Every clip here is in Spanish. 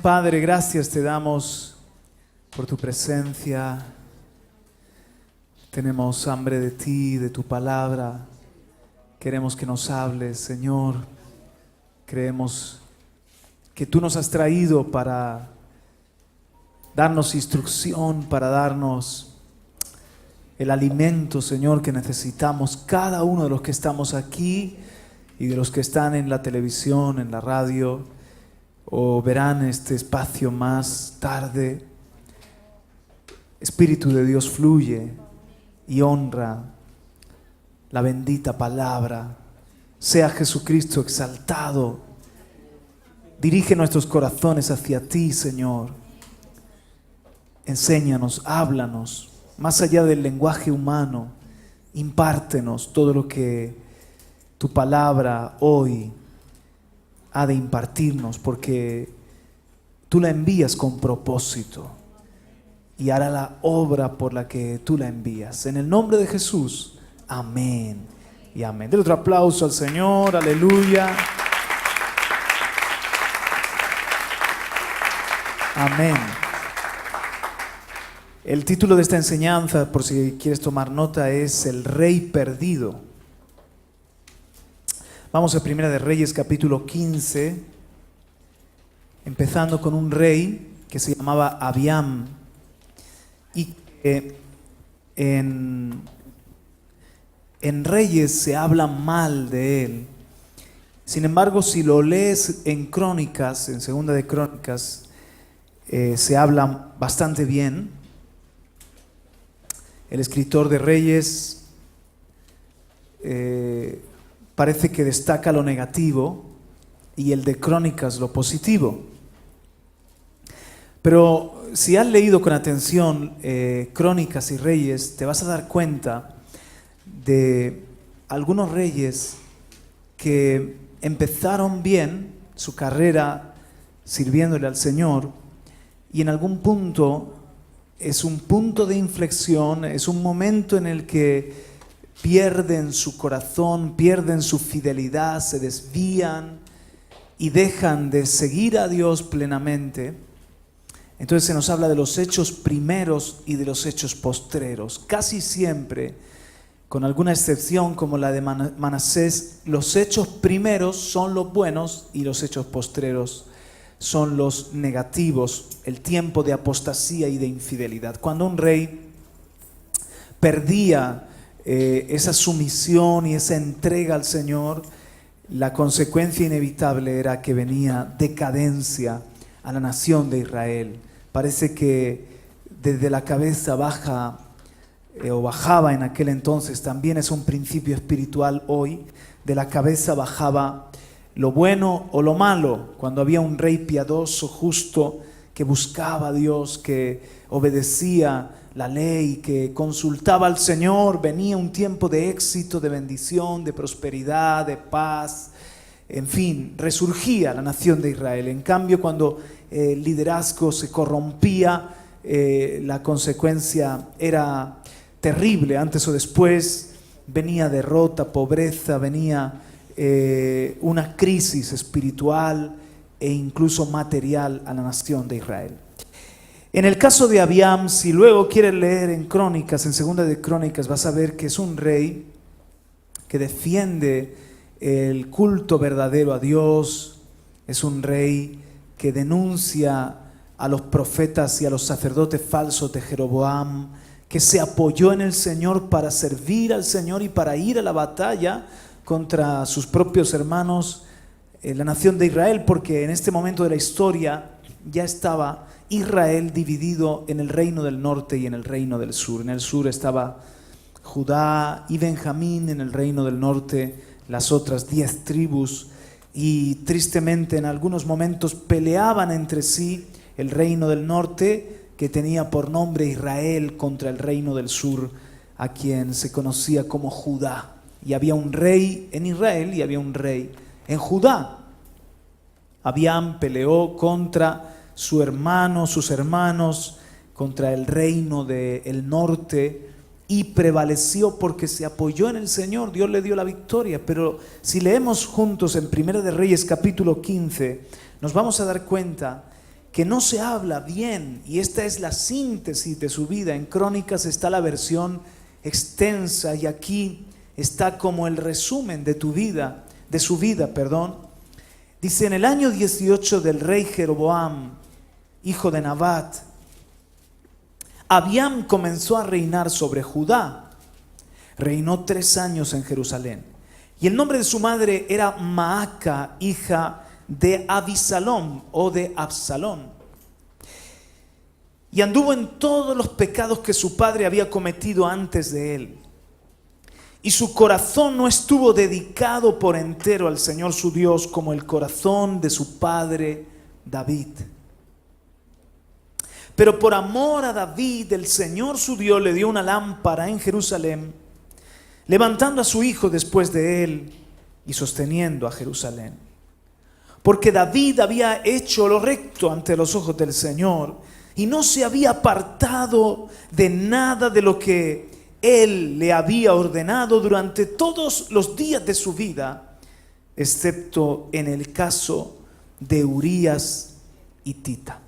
Padre, gracias te damos por tu presencia. Tenemos hambre de ti, de tu palabra. Queremos que nos hables, Señor. Creemos que tú nos has traído para darnos instrucción, para darnos el alimento, Señor, que necesitamos cada uno de los que estamos aquí y de los que están en la televisión, en la radio, o verán este espacio más tarde. Espíritu de Dios, fluye y honra la bendita palabra. Sea Jesucristo exaltado. Dirige nuestros corazones hacia ti, Señor. Enséñanos, háblanos, más allá del lenguaje humano. Impártenos todo lo que tu palabra hoy ha de impartirnos, porque tú la envías con propósito y hará la obra por la que tú la envías. En el nombre de Jesús, amén y amén. Denle otro aplauso al Señor, aleluya. Amén. El título de esta enseñanza, por si quieres tomar nota, es El Rey Perdido. Vamos a Primera de Reyes, capítulo 15, empezando con un rey que se llamaba Abiam, y que en Reyes se habla mal de él. Sin embargo, si lo lees en Crónicas, en Segunda de Crónicas, se habla bastante bien. El escritor de Reyes parece que destaca lo negativo y el de Crónicas lo positivo. Pero si has leído con atención Crónicas y Reyes, te vas a dar cuenta de algunos reyes que empezaron bien su carrera sirviéndole al Señor, y en algún punto es un punto de inflexión, es un momento en el que pierden su corazón, pierden su fidelidad, se desvían y dejan de seguir a Dios plenamente. Entonces se nos habla de los hechos primeros y de los hechos postreros. Casi siempre, con alguna excepción como la de Manasés, los hechos primeros son los buenos y los hechos postreros son los negativos, el tiempo de apostasía y de infidelidad. Cuando un rey perdía esa sumisión y esa entrega al Señor, la consecuencia inevitable era que venía decadencia a la nación de Israel. Parece que desde la cabeza baja o bajaba en aquel entonces, también es un principio espiritual hoy, de la cabeza bajaba lo bueno o lo malo. Cuando había un rey piadoso, justo, que buscaba a Dios, que obedecía la ley, que consultaba al Señor, venía un tiempo de éxito, de bendición, de prosperidad, de paz. En fin, resurgía la nación de Israel. En cambio, cuando el liderazgo se corrompía, la consecuencia era terrible. Antes o después venía derrota, pobreza, venía una crisis espiritual e incluso material a la nación de Israel. En el caso de Abiam, si luego quieres leer en Crónicas, en Segunda de Crónicas, vas a ver que es un rey que defiende el culto verdadero a Dios. Es un rey que denuncia a los profetas y a los sacerdotes falsos de Jeroboam, que se apoyó en el Señor para servir al Señor y para ir a la batalla contra sus propios hermanos, la nación de Israel, porque en este momento de la historia ya estaba Israel dividido en el reino del norte y en el reino del sur. En el sur estaba Judá y Benjamín, en el reino del norte las otras 10 tribus, y tristemente en algunos momentos peleaban entre sí el reino del norte, que tenía por nombre Israel, contra el reino del sur, a quien se conocía como Judá. Y había un rey en Israel y había un rey en Judá. Abiam peleó contra sus hermanos, contra el reino del norte, y prevaleció porque se apoyó en el Señor. Dios le dio la victoria. Pero si leemos juntos en Primera de Reyes capítulo 15, nos vamos a dar cuenta que no se habla bien, y esta es la síntesis de su vida. En Crónicas está la versión extensa y aquí está como el resumen de su vida. Dice: en el año 18 del rey Jeroboam, hijo de Nabat, Abiam comenzó a reinar sobre Judá. Reinó 3 años en Jerusalén. Y el nombre de su madre era Maaca, hija de Abisalom o de Absalón. Y anduvo en todos los pecados que su padre había cometido antes de él. Y su corazón no estuvo dedicado por entero al Señor su Dios como el corazón de su padre David. Pero por amor a David, el Señor su Dios le dio una lámpara en Jerusalén, levantando a su hijo después de él y sosteniendo a Jerusalén. Porque David había hecho lo recto ante los ojos del Señor y no se había apartado de nada de lo que él le había ordenado durante todos los días de su vida, excepto en el caso de Urías hitita.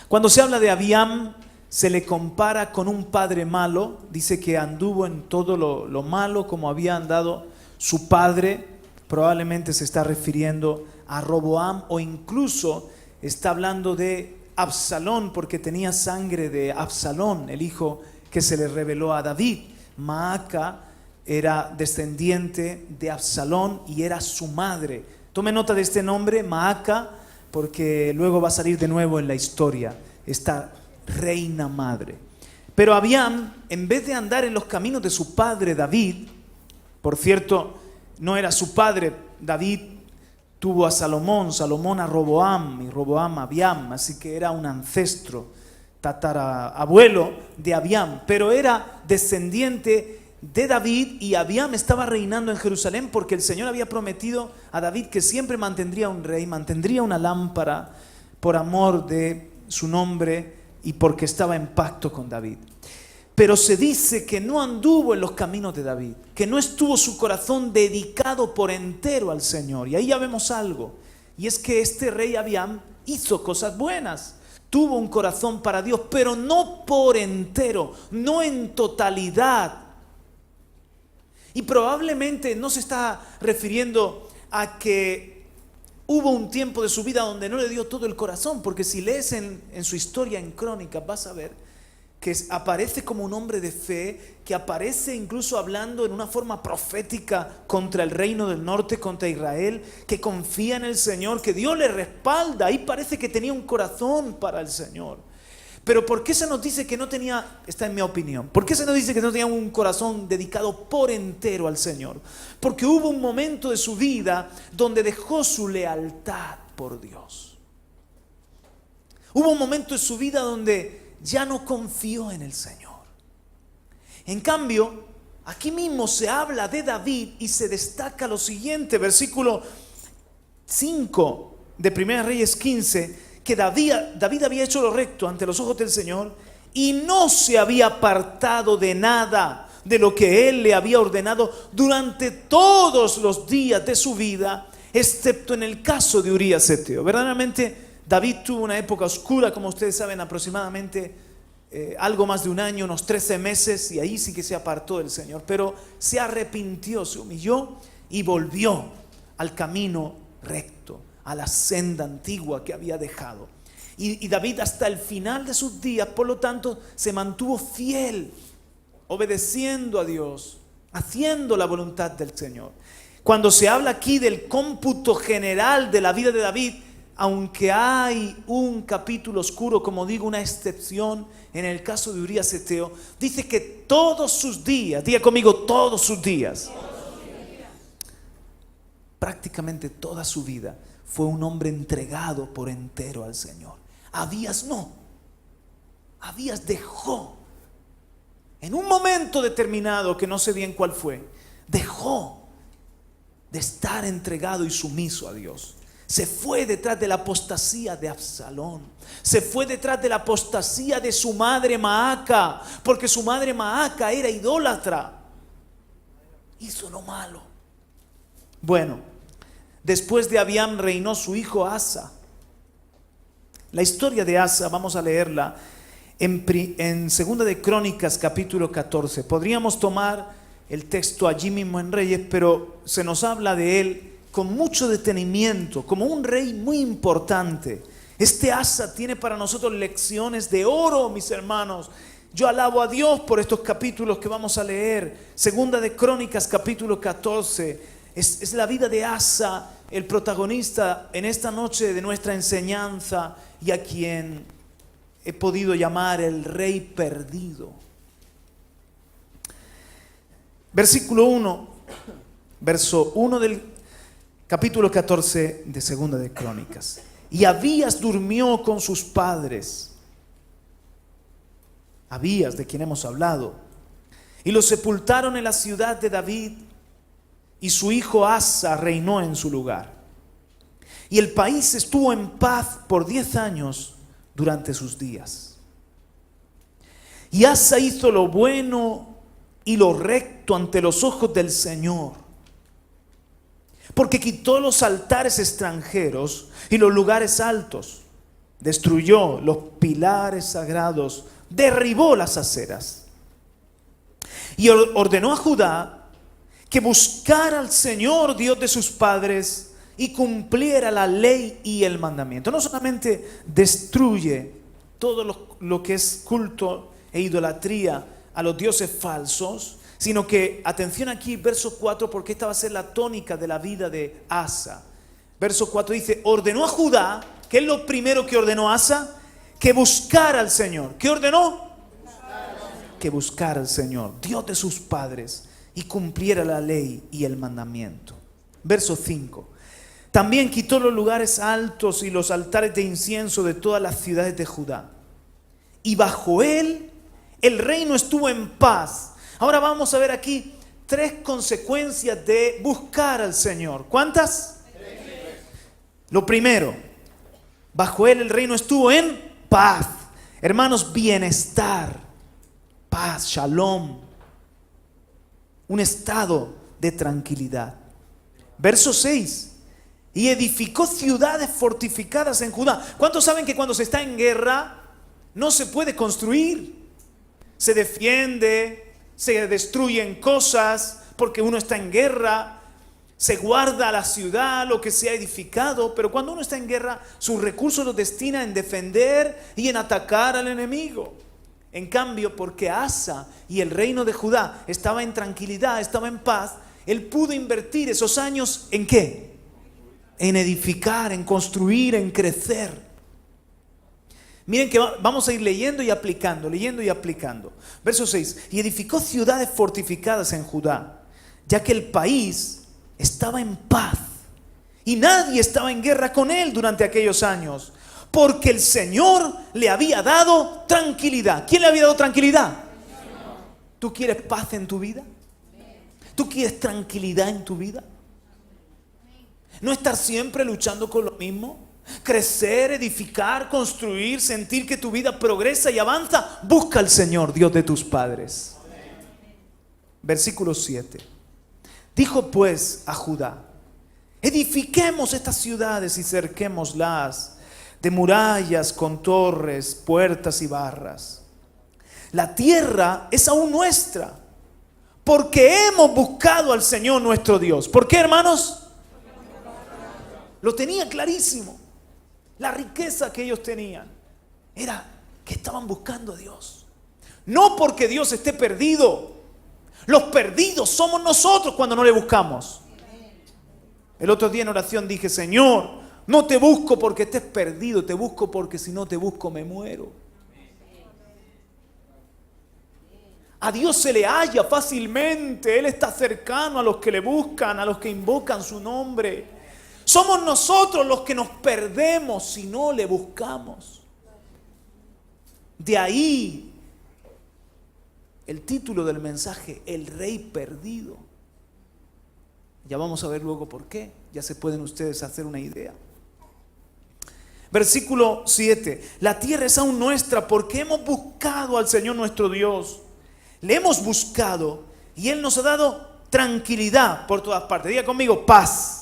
Cuando se habla de Abiam, se le compara con un padre malo. Dice que anduvo en todo lo malo como había andado su padre. Probablemente se está refiriendo a Roboam, o incluso está hablando de Absalón, porque tenía sangre de Absalón, el hijo que se le reveló a David. Maaca era descendiente de Absalón y era su madre. Tome nota de este nombre, Maaca, porque luego va a salir de nuevo en la historia esta reina madre. Pero Abiam, en vez de andar en los caminos de su padre David, por cierto, no era su padre, David tuvo a Salomón, Salomón a Roboam y Roboam a Abiam, así que era un ancestro, tatarabuelo de Abiam, pero era descendiente de David, y Abiam estaba reinando en Jerusalén porque el Señor había prometido a David que siempre mantendría un rey, mantendría una lámpara por amor de su nombre y porque estaba en pacto con David. Pero se dice que no anduvo en los caminos de David, que no estuvo su corazón dedicado por entero al Señor. Y ahí ya vemos algo, y es que este rey Abiam hizo cosas buenas, tuvo un corazón para Dios, pero no por entero, no en totalidad. Y probablemente no se está refiriendo a que hubo un tiempo de su vida donde no le dio todo el corazón, porque si lees en su historia en Crónicas vas a ver que aparece como un hombre de fe, que aparece incluso hablando en una forma profética contra el reino del norte, contra Israel, que confía en el Señor, que Dios le respalda. Ahí parece que tenía un corazón para el Señor. Pero ¿por qué se nos dice que no tenía, esta es mi opinión, por qué se nos dice que no tenía un corazón dedicado por entero al Señor? Porque hubo un momento de su vida donde dejó su lealtad por Dios. Hubo un momento de su vida donde ya no confió en el Señor. En cambio, aquí mismo se habla de David y se destaca lo siguiente, versículo 5 de 1 Reyes 15, que David había hecho lo recto ante los ojos del Señor y no se había apartado de nada de lo que Él le había ordenado durante todos los días de su vida, excepto en el caso de Urías heteo. Verdaderamente David tuvo una época oscura, como ustedes saben, aproximadamente algo más de un año, unos 13 meses, y ahí sí que se apartó del Señor, pero se arrepintió, se humilló y volvió al camino recto, a la senda antigua que había dejado. Y David hasta el final de sus días, por lo tanto, se mantuvo fiel, obedeciendo a Dios, haciendo la voluntad del Señor. Cuando se habla aquí del cómputo general de la vida de David, aunque hay un capítulo oscuro, como digo, una excepción en el caso de Urías heteo, dice que todos sus días, diga conmigo, todos sus días, prácticamente toda su vida, fue un hombre entregado por entero al Señor. Abías no. Abías dejó, en un momento determinado que no sé bien cuál fue, dejó de estar entregado y sumiso a Dios. Se fue detrás de la apostasía de Absalón. Se fue detrás de la apostasía de su madre Maaca, porque su madre Maaca era idólatra. Hizo lo malo. Bueno, después de Abiam reinó su hijo Asa. La historia de Asa, vamos a leerla en Segunda de Crónicas, capítulo 14. Podríamos tomar el texto allí mismo en Reyes, pero se nos habla de él con mucho detenimiento, como un rey muy importante. Este Asa tiene para nosotros lecciones de oro, mis hermanos. Yo alabo a Dios por estos capítulos que vamos a leer. Segunda de Crónicas, capítulo 14. Es la vida de Asa, el protagonista en esta noche de nuestra enseñanza, y a quien he podido llamar el rey perdido. Versículo 1, verso 1 del capítulo 14 de Segunda de Crónicas. Y Abías durmió con sus padres. Abías, de quien hemos hablado. Y lo sepultaron en la ciudad de David, y su hijo Asa reinó en su lugar. Y el país estuvo en paz por 10 años durante sus días. Y Asa hizo lo bueno y lo recto ante los ojos del Señor, porque quitó los altares extranjeros y los lugares altos, destruyó los pilares sagrados, derribó las aceras, y ordenó a Judá que buscara al Señor, Dios de sus padres, y cumpliera la ley y el mandamiento. No solamente destruye todo lo que es culto e idolatría a los dioses falsos, sino que, atención aquí, verso 4, porque esta va a ser la tónica de la vida de Asa. Verso 4 dice, ordenó a Judá, ¿qué es lo primero que ordenó Asa? Que buscara al Señor. ¿Qué ordenó? Que buscara al Señor, Dios de sus padres, y cumpliera la ley y el mandamiento. Verso 5. También quitó los lugares altos y los altares de incienso de todas las ciudades de Judá. Y bajo él el reino estuvo en paz. Ahora vamos a ver aquí 3 consecuencias de buscar al Señor. ¿Cuántas? 3. Lo primero, bajo él el reino estuvo en paz. Hermanos, bienestar, paz, shalom. Un estado de tranquilidad. Verso 6. Y edificó ciudades fortificadas en Judá. ¿Cuántos saben que cuando se está en guerra no se puede construir? Se defiende, se destruyen cosas porque uno está en guerra. Se guarda la ciudad, lo que se ha edificado. Pero cuando uno está en guerra, sus recursos los destina en defender y en atacar al enemigo. En cambio, porque Asa y el reino de Judá estaba en tranquilidad, estaba en paz, él pudo invertir esos años ¿en qué? En edificar, en construir, en crecer. Miren que vamos a ir leyendo y aplicando, leyendo y aplicando. Verso 6. Y edificó ciudades fortificadas en Judá, ya que el país estaba en paz y nadie estaba en guerra con él durante aquellos años, porque el Señor le había dado tranquilidad. ¿Quién le había dado tranquilidad? ¿Tú quieres paz en tu vida? ¿Tú quieres tranquilidad en tu vida? ¿No estar siempre luchando con lo mismo? Crecer, edificar, construir, sentir que tu vida progresa y avanza. Busca al Señor, Dios de tus padres. Versículo 7. Dijo pues a Judá, edifiquemos estas ciudades y cerquémoslas de murallas con torres, puertas y barras. La tierra es aún nuestra, porque hemos buscado al Señor nuestro Dios. ¿Por qué, hermanos? Lo tenía clarísimo. La riqueza que ellos tenían era que estaban buscando a Dios. No porque Dios esté perdido. Los perdidos somos nosotros cuando no le buscamos. El otro día en oración dije, Señor, no te busco porque estés perdido, te busco porque si no te busco me muero. A Dios se le halla fácilmente. Él está cercano a los que le buscan, a los que invocan su nombre. Somos nosotros los que nos perdemos si no le buscamos. De ahí el título del mensaje, El Rey Perdido. Ya vamos a ver luego por qué. Ya se pueden ustedes hacer una idea. Versículo 7. La tierra es aún nuestra porque hemos buscado al Señor nuestro Dios. Le hemos buscado y Él nos ha dado tranquilidad por todas partes. Diga conmigo, paz.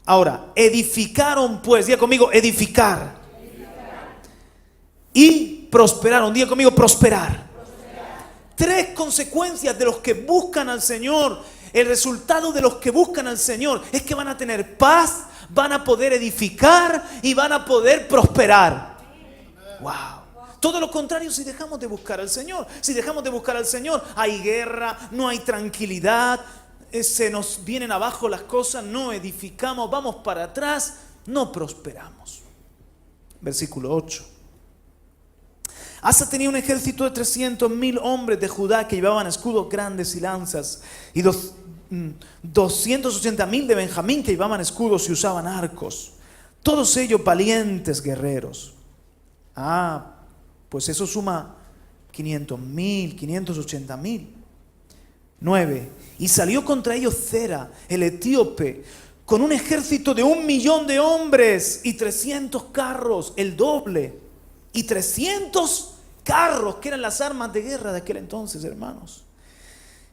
Ahora, edificaron pues, diga conmigo, edificar. Y prosperaron, diga conmigo, prosperar. Tres consecuencias de los que buscan al Señor. El resultado de los que buscan al Señor es que van a tener paz, van a poder edificar y van a poder prosperar. Wow. Todo lo contrario si dejamos de buscar al Señor. Si dejamos de buscar al Señor, hay guerra, no hay tranquilidad, se nos vienen abajo las cosas, no edificamos, vamos para atrás, no prosperamos. Versículo 8. Asa tenía un ejército de 300,000 hombres de Judá que llevaban escudos grandes y lanzas, y 280,000 de Benjamín que llevaban escudos y usaban arcos. Todos ellos valientes guerreros. Pues eso suma 500,000, 580,000. 9. Y salió contra ellos Zera, el etíope, con un ejército de 1,000,000 de hombres y 300 carros, el doble. Y 300 carros, que eran las armas de guerra de aquel entonces, hermanos.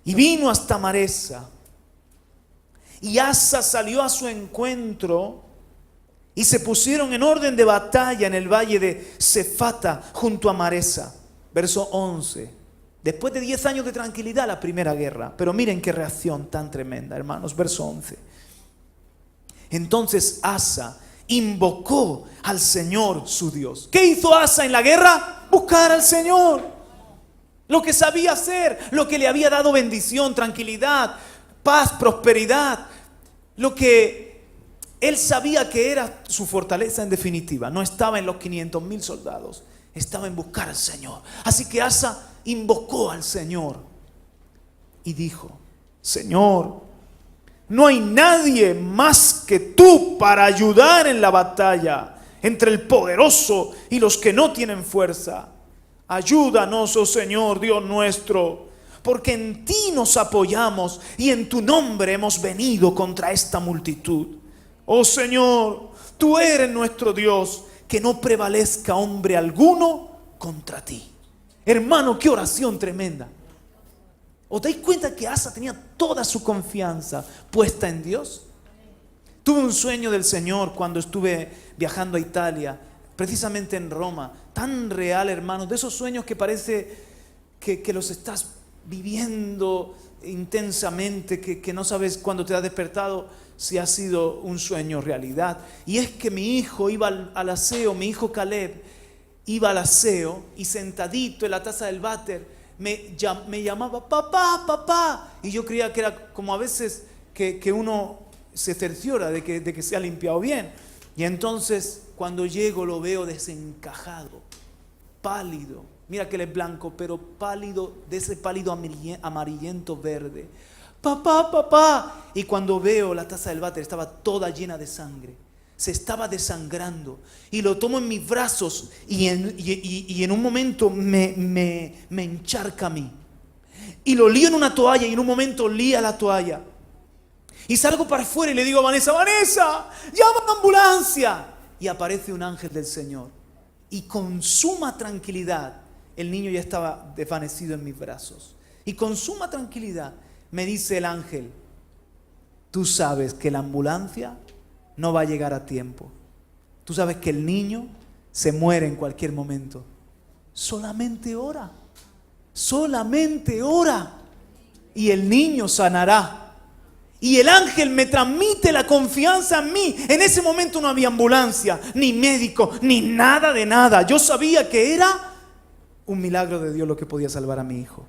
Y vino hasta Maresa. Y Asa salió a su encuentro y se pusieron en orden de batalla en el valle de Cefata junto a Maresa. Verso 11. Después de 10 años de tranquilidad, la primera guerra. Pero miren qué reacción tan tremenda, hermanos. Verso 11. Entonces Asa invocó al Señor su Dios. ¿Qué hizo Asa en la guerra? Buscar al Señor. Lo que sabía hacer, lo que le había dado bendición, tranquilidad, paz, prosperidad. Lo que él sabía que era su fortaleza en definitiva. No estaba en los 500,000 soldados. Estaba en buscar al Señor. Así que Asa invocó al Señor y dijo: Señor, no hay nadie más que tú para ayudar en la batalla entre el poderoso y los que no tienen fuerza. Ayúdanos, oh Señor, Dios nuestro, porque en ti nos apoyamos y en tu nombre hemos venido contra esta multitud. Oh Señor, tú eres nuestro Dios, que no prevalezca hombre alguno contra ti. Hermano, qué oración tremenda. ¿Os dais cuenta que Asa tenía toda su confianza puesta en Dios? Tuve un sueño del Señor cuando estuve viajando a Italia, precisamente en Roma, tan real, hermano, de esos sueños que parece que los estás viviendo intensamente, que no sabes cuándo te has despertado si ha sido un sueño realidad. Y es que mi hijo iba al aseo, mi hijo Caleb iba al aseo y sentadito en la taza del váter me llamaba papá, papá, y yo creía que era como a veces que uno se cerciora de que se ha limpiado bien. Y entonces cuando llego lo veo desencajado, pálido, mira que él es blanco, pero pálido, de ese pálido amarillento verde. Papá, papá. Y cuando veo la taza del váter estaba toda llena de sangre, se estaba desangrando, y lo tomo en mis brazos y en un momento me encharca a mí, y lo lío en una toalla, y en un momento lía la toalla, y salgo para afuera y le digo a Vanessa: Vanessa, llama a la ambulancia. Y aparece un ángel del Señor, y con suma tranquilidad, el niño ya estaba desvanecido en mis brazos, y con suma tranquilidad me dice el ángel: tú sabes que la ambulancia no va a llegar a tiempo. Tú sabes que el niño se muere en cualquier momento. Solamente ora. Solamente ora. Y el niño sanará. Y el ángel me transmite la confianza en mí. En ese momento no había ambulancia, ni médico, ni nada de nada. Yo sabía que era un milagro de Dios lo que podía salvar a mi hijo.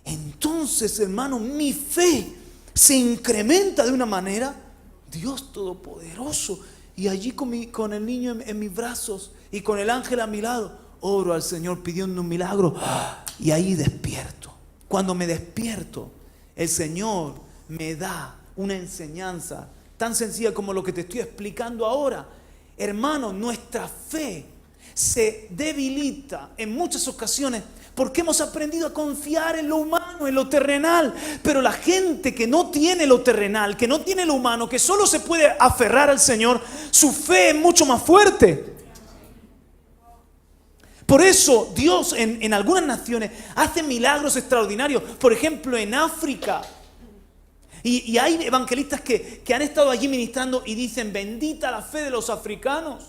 Entonces, hermano, mi fe se incrementa de una manera. Dios Todopoderoso. Y allí con el niño en mis brazos y con el ángel a mi lado, oro al Señor pidiendo un milagro. Y ahí despierto. Cuando me despierto, el Señor me da una enseñanza tan sencilla como lo que te estoy explicando ahora. Hermano, nuestra fe se debilita en muchas ocasiones porque hemos aprendido a confiar en lo humano, en lo terrenal. Pero la gente que no tiene lo terrenal, que no tiene lo humano, que solo se puede aferrar al Señor, su fe es mucho más fuerte. Por eso Dios en algunas naciones hace milagros extraordinarios. Por ejemplo, en África Y hay evangelistas que han estado allí ministrando y dicen, bendita la fe de los africanos,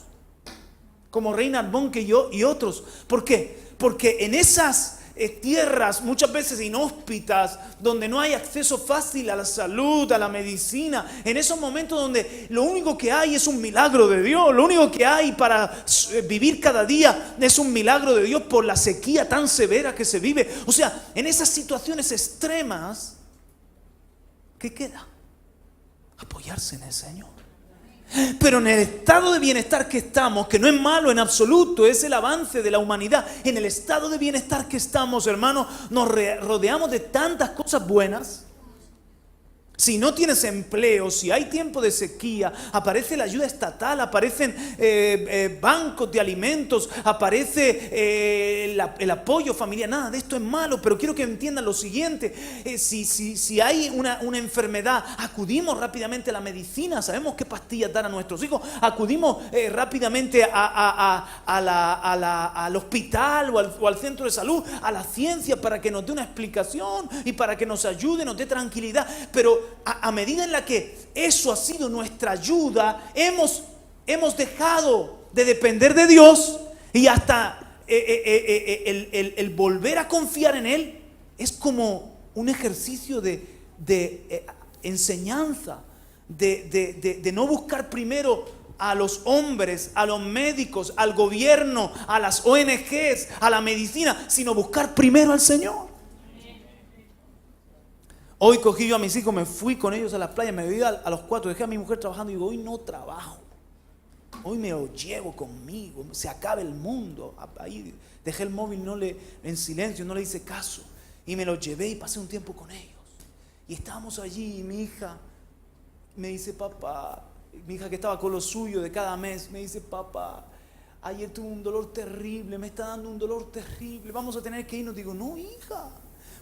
como Reinhard Bonnke y otros. ¿Por qué? Porque en esas tierras muchas veces inhóspitas, donde no hay acceso fácil a la salud, a la medicina, en esos momentos donde lo único que hay es un milagro de Dios, lo único que hay para vivir cada día es un milagro de Dios por la sequía tan severa que se vive. O sea, en esas situaciones extremas, ¿qué queda? Apoyarse en el Señor. Pero en el estado de bienestar que estamos, que no es malo en absoluto, es el avance de la humanidad. En el estado de bienestar que estamos, hermanos, nos rodeamos de tantas cosas buenas. Si no tienes empleo, si hay tiempo de sequía, aparece la ayuda estatal, aparecen bancos de alimentos, aparece el apoyo familiar. Nada de esto es malo, pero quiero que entiendan lo siguiente. Si hay una enfermedad, acudimos rápidamente a la medicina, sabemos qué pastillas dar a nuestros hijos, acudimos rápidamente al hospital o al centro de salud, a la ciencia para que nos dé una explicación y para que nos ayude, nos dé tranquilidad. Pero a medida en la que eso ha sido nuestra ayuda, hemos dejado de depender de Dios, y hasta el volver a confiar en Él es como un ejercicio de enseñanza, de no buscar primero a los hombres, a los médicos, al gobierno, a las ONGs, a la medicina, sino buscar primero al Señor. Hoy cogí yo a mis hijos, me fui con ellos a la playa, me iba a los 4, dejé a mi mujer trabajando y digo, hoy no trabajo, hoy me lo llevo conmigo, se acaba el mundo. Ahí dejé el móvil en silencio, no le hice caso, y me lo llevé y pasé un tiempo con ellos. Y estábamos allí y mi hija me dice, papá, mi hija que estaba con lo suyo de cada mes, me dice, papá, ayer tuve un dolor terrible, me está dando un dolor terrible, vamos a tener que irnos. Digo, no, hija.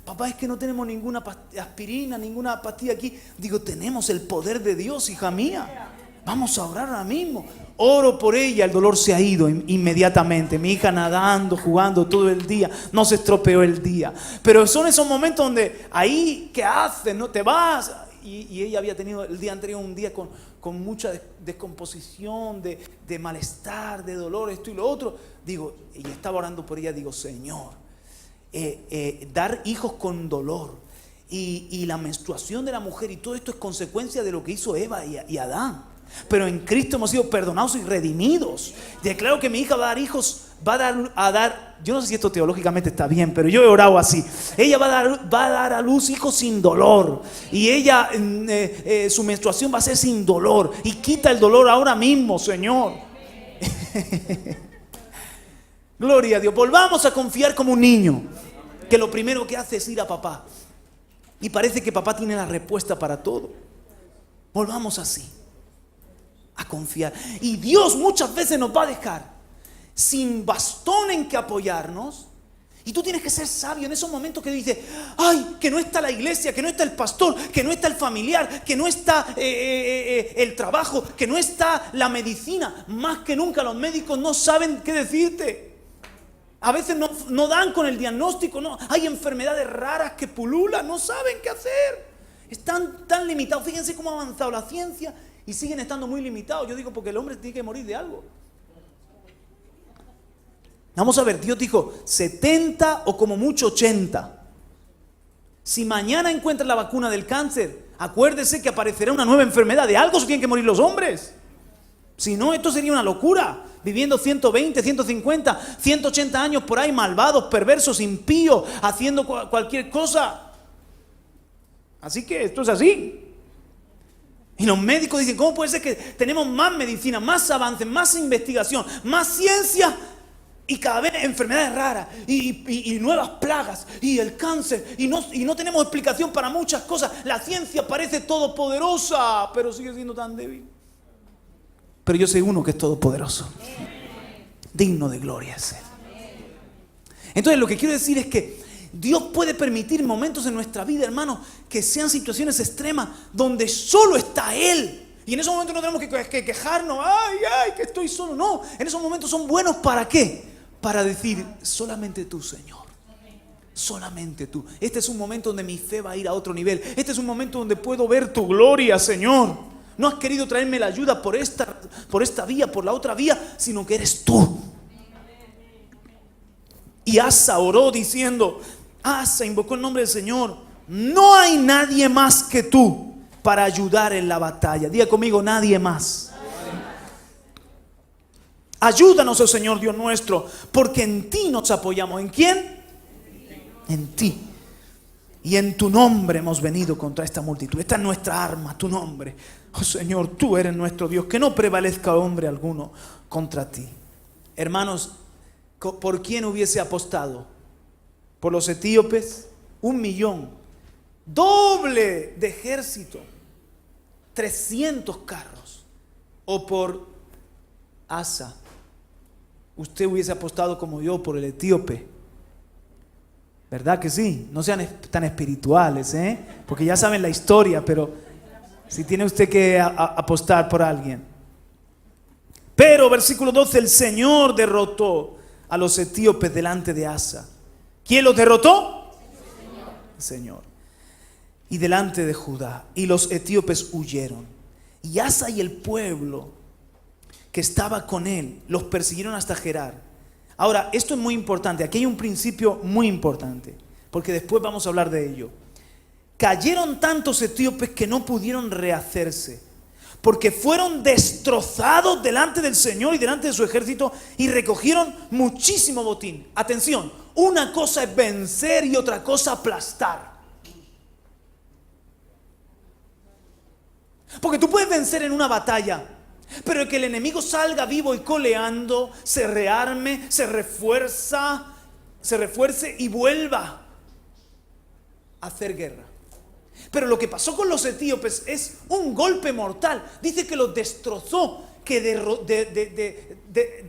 Papá, es que no tenemos ninguna aspirina, ninguna pastilla aquí. Digo, tenemos el poder de Dios, hija mía. Vamos a orar ahora mismo. Oro por ella, el dolor se ha ido inmediatamente. Mi hija nadando, jugando todo el día, no se estropeó el día. Pero son esos momentos donde ahí, ¿qué haces? ¿No te vas? Y ella había tenido el día anterior un día con mucha descomposición, de malestar, de dolor, esto y lo otro. Digo, y estaba orando por ella, digo, Señor, dar hijos con dolor y la menstruación de la mujer y todo esto es consecuencia de lo que hizo Eva y Adán, pero en Cristo hemos sido perdonados y redimidos. Declaro que mi hija va a dar hijos, yo no sé si esto teológicamente está bien, pero yo he orado así. Ella va a dar a luz hijos sin dolor, y ella su menstruación va a ser sin dolor, y quita el dolor ahora mismo, Señor. Gloria a Dios. Volvamos a confiar como un niño, que lo primero que hace es ir a papá, y parece que papá tiene la respuesta para todo. Volvamos así a confiar, y Dios muchas veces nos va a dejar sin bastón en que apoyarnos, y tú tienes que ser sabio en esos momentos que dices, ay, que no está la iglesia, que no está el pastor, que no está el familiar, que no está el trabajo, que no está la medicina. Más que nunca los médicos no saben qué decirte. A veces no dan con el diagnóstico, no. Hay enfermedades raras que pululan, no saben qué hacer. Están tan limitados. Fíjense cómo ha avanzado la ciencia y siguen estando muy limitados. Yo digo, porque el hombre tiene que morir de algo. Vamos a ver, Dios dijo 70 o como mucho 80. Si mañana encuentran la vacuna del cáncer, acuérdese que aparecerá una nueva enfermedad. De algo se tienen que morir los hombres. Si no, esto sería una locura. Viviendo 120, 150, 180 años por ahí, malvados, perversos, impíos, haciendo cualquier cosa. Así que esto es así. Y los médicos dicen, ¿cómo puede ser que tenemos más medicina, más avance, más investigación, más ciencia, y cada vez enfermedades raras y nuevas plagas y el cáncer, y no tenemos explicación para muchas cosas? La ciencia parece todopoderosa, pero sigue siendo tan débil. Pero yo sé uno que es todopoderoso, digno de gloria es Él. Entonces lo que quiero decir es que Dios puede permitir momentos en nuestra vida, hermanos, que sean situaciones extremas donde solo está Él. Y en esos momentos no tenemos que quejarnos, ay, que estoy solo. No, en esos momentos son buenos, ¿para qué? Para decir, solamente tú, Señor. Solamente tú. Este es un momento donde mi fe va a ir a otro nivel. Este es un momento donde puedo ver tu gloria, Señor. No has querido traerme la ayuda por esta vía, por la otra vía, sino que eres tú. Y Asa oró diciendo, Asa invocó el nombre del Señor. No hay nadie más que tú para ayudar en la batalla. Diga conmigo, nadie más. Ayúdanos, oh Señor Dios nuestro, porque en ti nos apoyamos. ¿En quién? En ti. Y en tu nombre hemos venido contra esta multitud. Esta es nuestra arma, tu nombre. Oh Señor, tú eres nuestro Dios. Que no prevalezca hombre alguno contra ti. Hermanos, ¿por quién hubiese apostado? ¿Por los etíopes? 1 millón. Doble de ejército. 300 carros. ¿O por Asa? Usted hubiese apostado como yo por el etíope. ¿Verdad que sí? No sean tan espirituales, porque ya saben la historia, pero si tiene usted que apostar por alguien. Pero, versículo 12, el Señor derrotó a los etíopes delante de Asa. ¿Quién los derrotó? El Señor. Y delante de Judá. Y los etíopes huyeron. Y Asa y el pueblo que estaba con él los persiguieron hasta Gerar. Ahora, esto es muy importante. Aquí hay un principio muy importante, porque después vamos a hablar de ello. Cayeron tantos etíopes que no pudieron rehacerse, porque fueron destrozados delante del Señor y delante de su ejército, y recogieron muchísimo botín. Atención, una cosa es vencer y otra cosa aplastar. Porque tú puedes vencer en una batalla, pero que el enemigo salga vivo y coleando, se rearme, se refuerce y vuelva a hacer guerra. Pero lo que pasó con los etíopes es un golpe mortal. Dice que los destrozó, que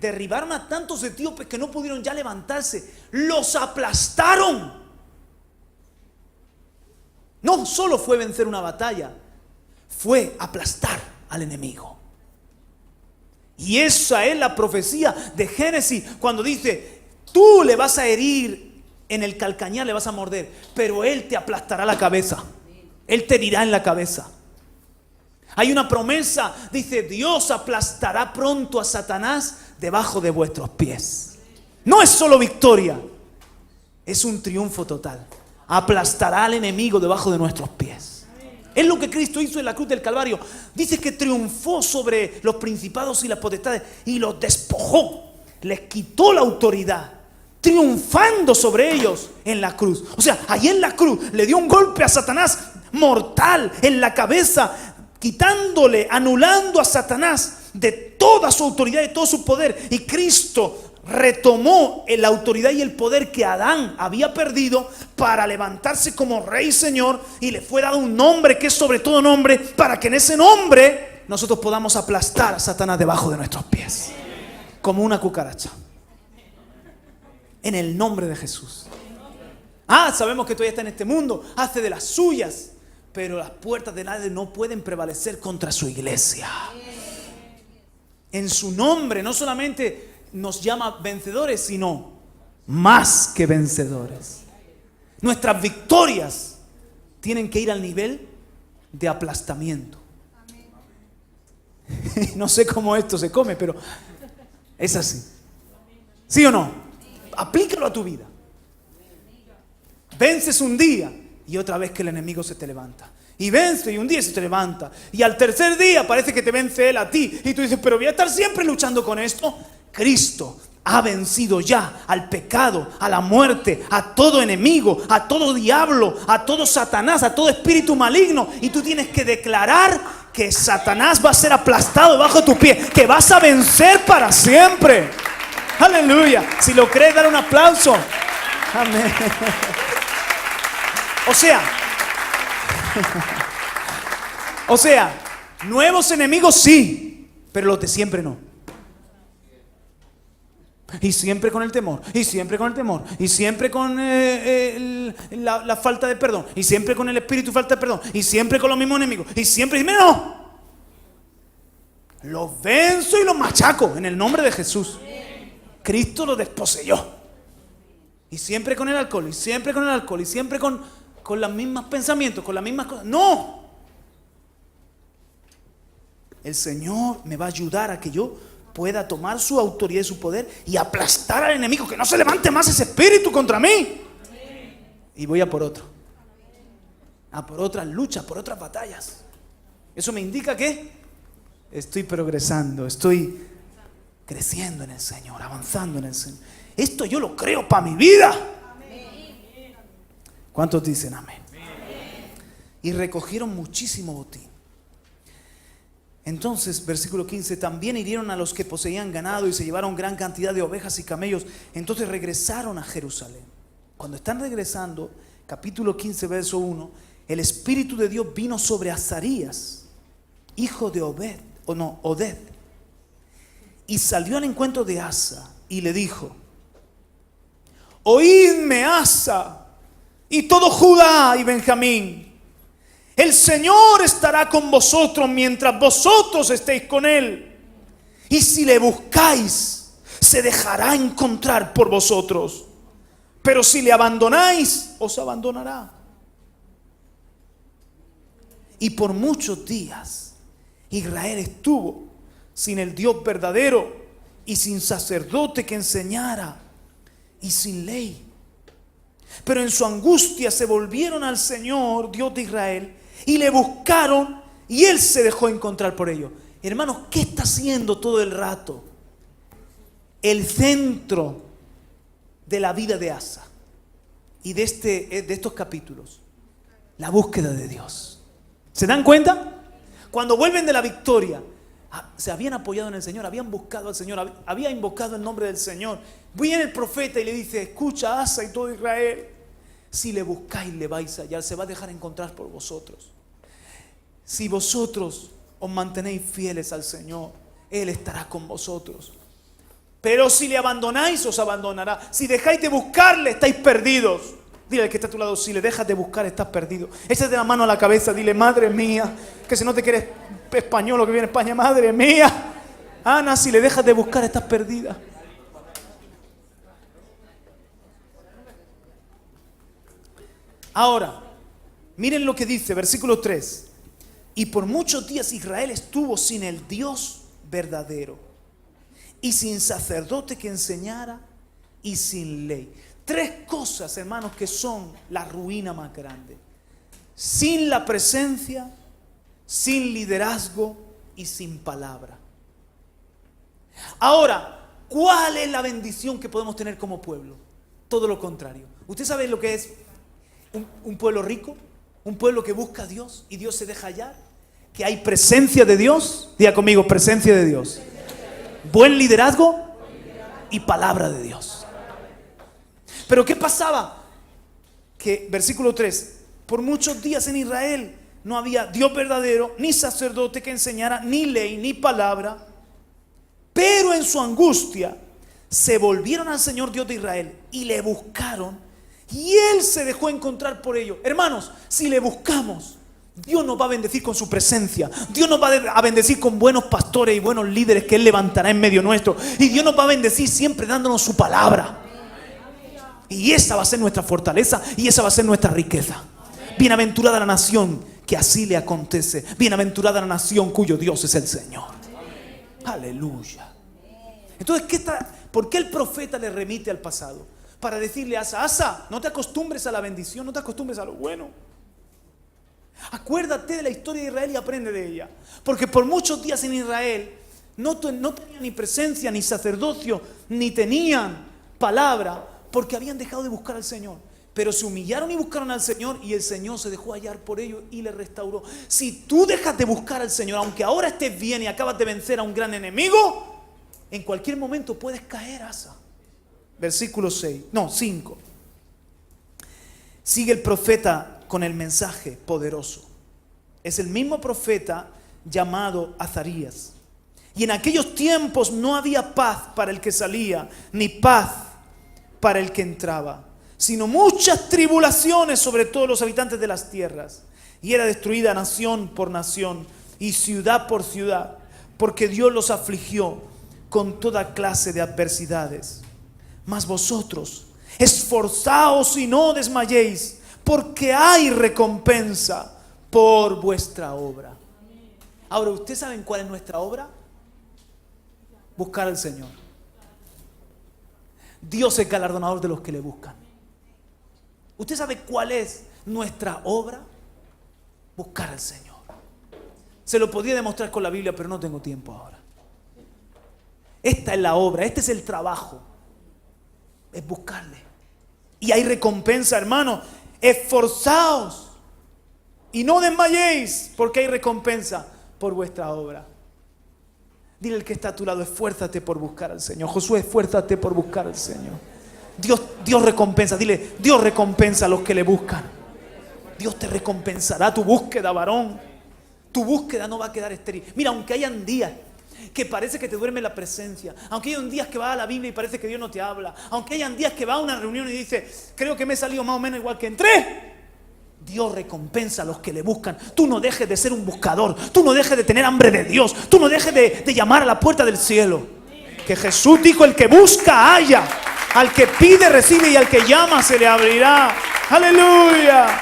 derribaron a tantos etíopes que no pudieron ya levantarse. Los aplastaron. No solo fue vencer una batalla, fue aplastar al enemigo. Y esa es la profecía de Génesis, cuando dice, tú le vas a herir en el calcañar, le vas a morder, pero él te aplastará la cabeza. Él te herirá en la cabeza. Hay una promesa, dice, Dios aplastará pronto a Satanás debajo de vuestros pies. No es solo victoria, es un triunfo total. Aplastará al enemigo debajo de nuestros pies. Es lo que Cristo hizo en la cruz del Calvario. Dice que triunfó sobre los principados y las potestades y los despojó. Les quitó la autoridad, triunfando sobre ellos en la cruz. O sea, ahí en la cruz le dio un golpe a Satanás mortal en la cabeza, quitándole, anulando a Satanás de toda su autoridad, de todo su poder. Y Cristo retomó la autoridad y el poder que Adán había perdido para levantarse como rey y señor, y le fue dado un nombre que es sobre todo nombre, para que en ese nombre nosotros podamos aplastar a Satanás debajo de nuestros pies como una cucaracha, en el nombre de Jesús. Sabemos que todavía está en este mundo, hace de las suyas, pero las puertas del Hades no pueden prevalecer contra su iglesia. En su nombre no solamente nos llama vencedores, sino más que vencedores. Nuestras victorias tienen que ir al nivel de aplastamiento. No sé cómo esto se come, pero es así. ¿Sí o no? Aplícalo a tu vida. Vences un día y otra vez que el enemigo se te levanta. Y vence y un día se te levanta. Y al tercer día parece que te vence él a ti. Y tú dices, pero voy a estar siempre luchando con esto. Cristo ha vencido ya al pecado, a la muerte, a todo enemigo, a todo diablo, a todo Satanás, a todo espíritu maligno. Y tú tienes que declarar que Satanás va a ser aplastado bajo tu pie, que vas a vencer para siempre. Aleluya. Si lo crees, dale un aplauso. Amén. O sea, nuevos enemigos sí, pero los de siempre no. Y siempre con el temor, y siempre con el temor, y siempre con la falta de perdón, y siempre con el espíritu falta de perdón, y siempre con los mismos enemigos, y siempre, no. Los venzo y los machaco en el nombre de Jesús. Cristo los desposeyó. Y siempre con el alcohol, y siempre con el alcohol, y siempre con los mismos pensamientos, con las mismas cosas. ¡No! El Señor me va a ayudar a que yo pueda tomar su autoridad y su poder y aplastar al enemigo, que no se levante más ese espíritu contra mí. Y voy a por otro. A por otras luchas, por otras batallas. Eso me indica que estoy progresando, estoy creciendo en el Señor, avanzando en el Señor. Esto yo lo creo para mi vida. ¿Cuántos dicen amén? Y recogieron muchísimo botín. Entonces, versículo 15, también hirieron a los que poseían ganado y se llevaron gran cantidad de ovejas y camellos. Entonces regresaron a Jerusalén. Cuando están regresando, capítulo 15, verso 1, el Espíritu de Dios vino sobre Azarías, hijo de Oded, y salió al encuentro de Asa y le dijo: oídme, Asa, y todo Judá y Benjamín. El Señor estará con vosotros mientras vosotros estéis con Él. Y si le buscáis, se dejará encontrar por vosotros. Pero si le abandonáis, os abandonará. Y por muchos días Israel estuvo sin el Dios verdadero y sin sacerdote que enseñara y sin ley. Pero en su angustia se volvieron al Señor, Dios de Israel, y le buscaron y Él se dejó encontrar por ellos. Hermanos, ¿qué está haciendo todo el rato? El centro de la vida de Asa y de estos capítulos, la búsqueda de Dios. ¿Se dan cuenta? Cuando vuelven de la victoria, se habían apoyado en el Señor, habían buscado al Señor, habían invocado el nombre del Señor. Viene el profeta y le dice: escucha, Asa y todo Israel, si le buscáis le vais a hallar, se va a dejar encontrar por vosotros. Si vosotros os mantenéis fieles al Señor, Él estará con vosotros. Pero si le abandonáis, os abandonará. Si dejáis de buscarle, estáis perdidos. Dile al que está a tu lado: si le dejas de buscar, estás perdido. Échate la mano a la cabeza, dile: madre mía, que si no te quieres español o que viene a España, madre mía, Ana, si le dejas de buscar, estás perdida. Ahora, miren lo que dice, versículo 3. Y por muchos días Israel estuvo sin el Dios verdadero y sin sacerdote que enseñara y sin ley. Tres cosas, hermanos, que son la ruina más grande: sin la presencia, sin liderazgo y sin palabra. Ahora, ¿cuál es la bendición que podemos tener como pueblo? Todo lo contrario. ¿Usted sabe lo que es un pueblo rico? Un pueblo que busca a Dios y Dios se deja hallar. Que hay presencia de Dios. Diga conmigo: presencia de Dios. Buen liderazgo y palabra de Dios. Pero ¿qué pasaba? Que, versículo 3, por muchos días en Israel no había Dios verdadero, ni sacerdote que enseñara, ni ley, ni palabra. Pero en su angustia se volvieron al Señor Dios de Israel y le buscaron, y Él se dejó encontrar por ellos. Hermanos, si le buscamos, Dios nos va a bendecir con su presencia. Dios nos va a bendecir con buenos pastores y buenos líderes que Él levantará en medio nuestro. Y Dios nos va a bendecir siempre dándonos su palabra. Y esa va a ser nuestra fortaleza y esa va a ser nuestra riqueza. Bienaventurada la nación que así le acontece. Bienaventurada la nación cuyo Dios es el Señor. Aleluya. Entonces, ¿por qué el profeta le remite al pasado? Para decirle a Asa: Asa, no te acostumbres a la bendición, no te acostumbres a lo bueno. Acuérdate de la historia de Israel y aprende de ella. Porque por muchos días en Israel no tenían ni presencia, ni sacerdocio, ni tenían palabra, porque habían dejado de buscar al Señor. Pero se humillaron y buscaron al Señor, y el Señor se dejó hallar por ellos y les restauró. Si tú dejas de buscar al Señor, aunque ahora estés bien y acabas de vencer a un gran enemigo, en cualquier momento puedes caer, Asa. Versículo 5. Sigue el profeta con el mensaje poderoso. Es el mismo profeta llamado Azarías. Y en aquellos tiempos no había paz para el que salía, ni paz para el que entraba, sino muchas tribulaciones sobre todos los habitantes de las tierras. Y era destruida nación por nación y ciudad por ciudad, porque Dios los afligió con toda clase de adversidades. Mas vosotros Esforzaos y no desmayéis, porque hay recompensa por vuestra obra. Ahora, ¿ustedes saben cuál es nuestra obra? Buscar al Señor. Dios es galardonador de los que le buscan. ¿Usted sabe cuál es nuestra obra? Buscar al Señor. Se lo podría demostrar con la Biblia, pero no tengo tiempo ahora. Esta es la obra, este es el trabajo. Es buscarle. Y hay recompensa, hermano. Esforzaos y no desmayéis, porque hay recompensa por vuestra obra. Dile al que está a tu lado, esfuérzate por buscar al Señor. Josué, esfuérzate por buscar al Señor. Dios recompensa. Dile, Dios recompensa a los que le buscan. Dios te recompensará tu búsqueda, varón. Tu búsqueda no va a quedar estéril. Mira, aunque hayan días que parece que te duerme la presencia, aunque hayan días que vas a la Biblia y parece que Dios no te habla, aunque hayan días que vas a una reunión y dices, creo que me he salido más o menos igual que entré, Dios recompensa a los que le buscan. Tú no dejes de ser un buscador, tú no dejes de tener hambre de Dios, tú no dejes de llamar a la puerta del cielo. Que Jesús dijo, el que busca halla, al que pide recibe y al que llama se le abrirá. Aleluya.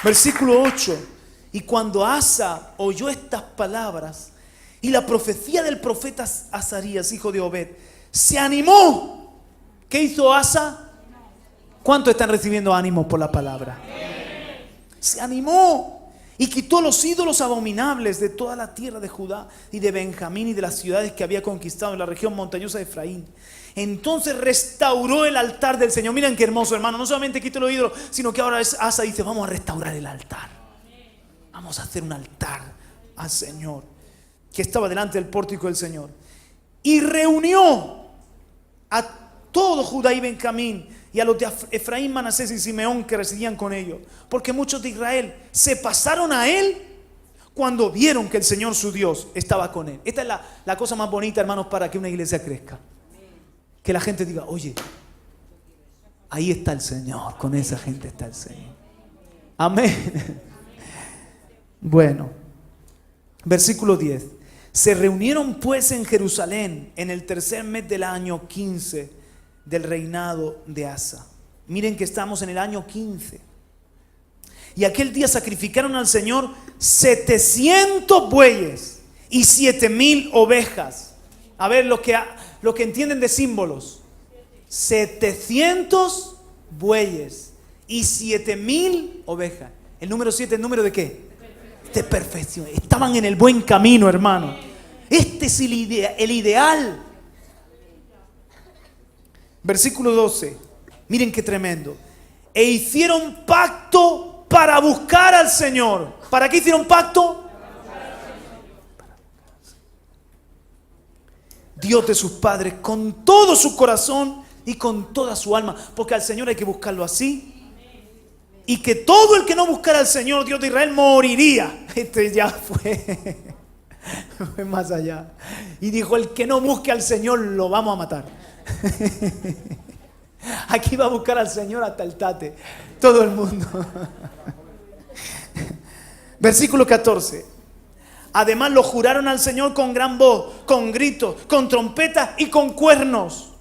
Versículo 8. Y cuando Asa oyó estas palabras y la profecía del profeta Azarías, hijo de Obed, se animó. ¿Qué hizo Asa? ¿Cuántos están recibiendo ánimo por la palabra? Se animó y quitó los ídolos abominables de toda la tierra de Judá y de Benjamín y de las ciudades que había conquistado en la región montañosa de Efraín. Entonces restauró el altar del Señor. Miren qué hermoso, hermano. No solamente quitó los ídolos, sino que ahora Asa dice, vamos a restaurar el altar. Vamos a hacer un altar al Señor, que estaba delante del pórtico del Señor. Y reunió a todo Judá y Benjamín y a los de Efraín, Manasés y Simeón que residían con ellos, porque muchos de Israel se pasaron a él cuando vieron que el Señor su Dios estaba con él. Esta es la cosa más bonita, hermanos, para que una iglesia crezca. Que la gente diga, oye, ahí está el Señor, con esa gente está el Señor. Amén. Bueno, versículo 10. Se reunieron pues en Jerusalén en el tercer mes del año 15 del reinado de Asa. Miren que estamos en el año 15. Y aquel día sacrificaron al Señor 700 bueyes y 7,000 ovejas. A ver, lo que entienden de símbolos. 700 bueyes y 7,000 ovejas. ¿El número 7 es número de qué? De perfección. Estaban en el buen camino, hermano. Este es el ideal. Versículo 12. Miren qué tremendo. E hicieron pacto para buscar al Señor. ¿Para qué hicieron pacto? Dios de sus padres, con todo su corazón y con toda su alma. Porque al Señor hay que buscarlo así. Y que todo el que no buscara al Señor, Dios de Israel, moriría. Este ya fue más allá. Y dijo, el que no busque al Señor lo vamos a matar. Aquí va a buscar al Señor hasta el tate. Todo el mundo. Versículo 14. Además lo juraron al Señor con gran voz, con gritos, con trompetas y con cuernos.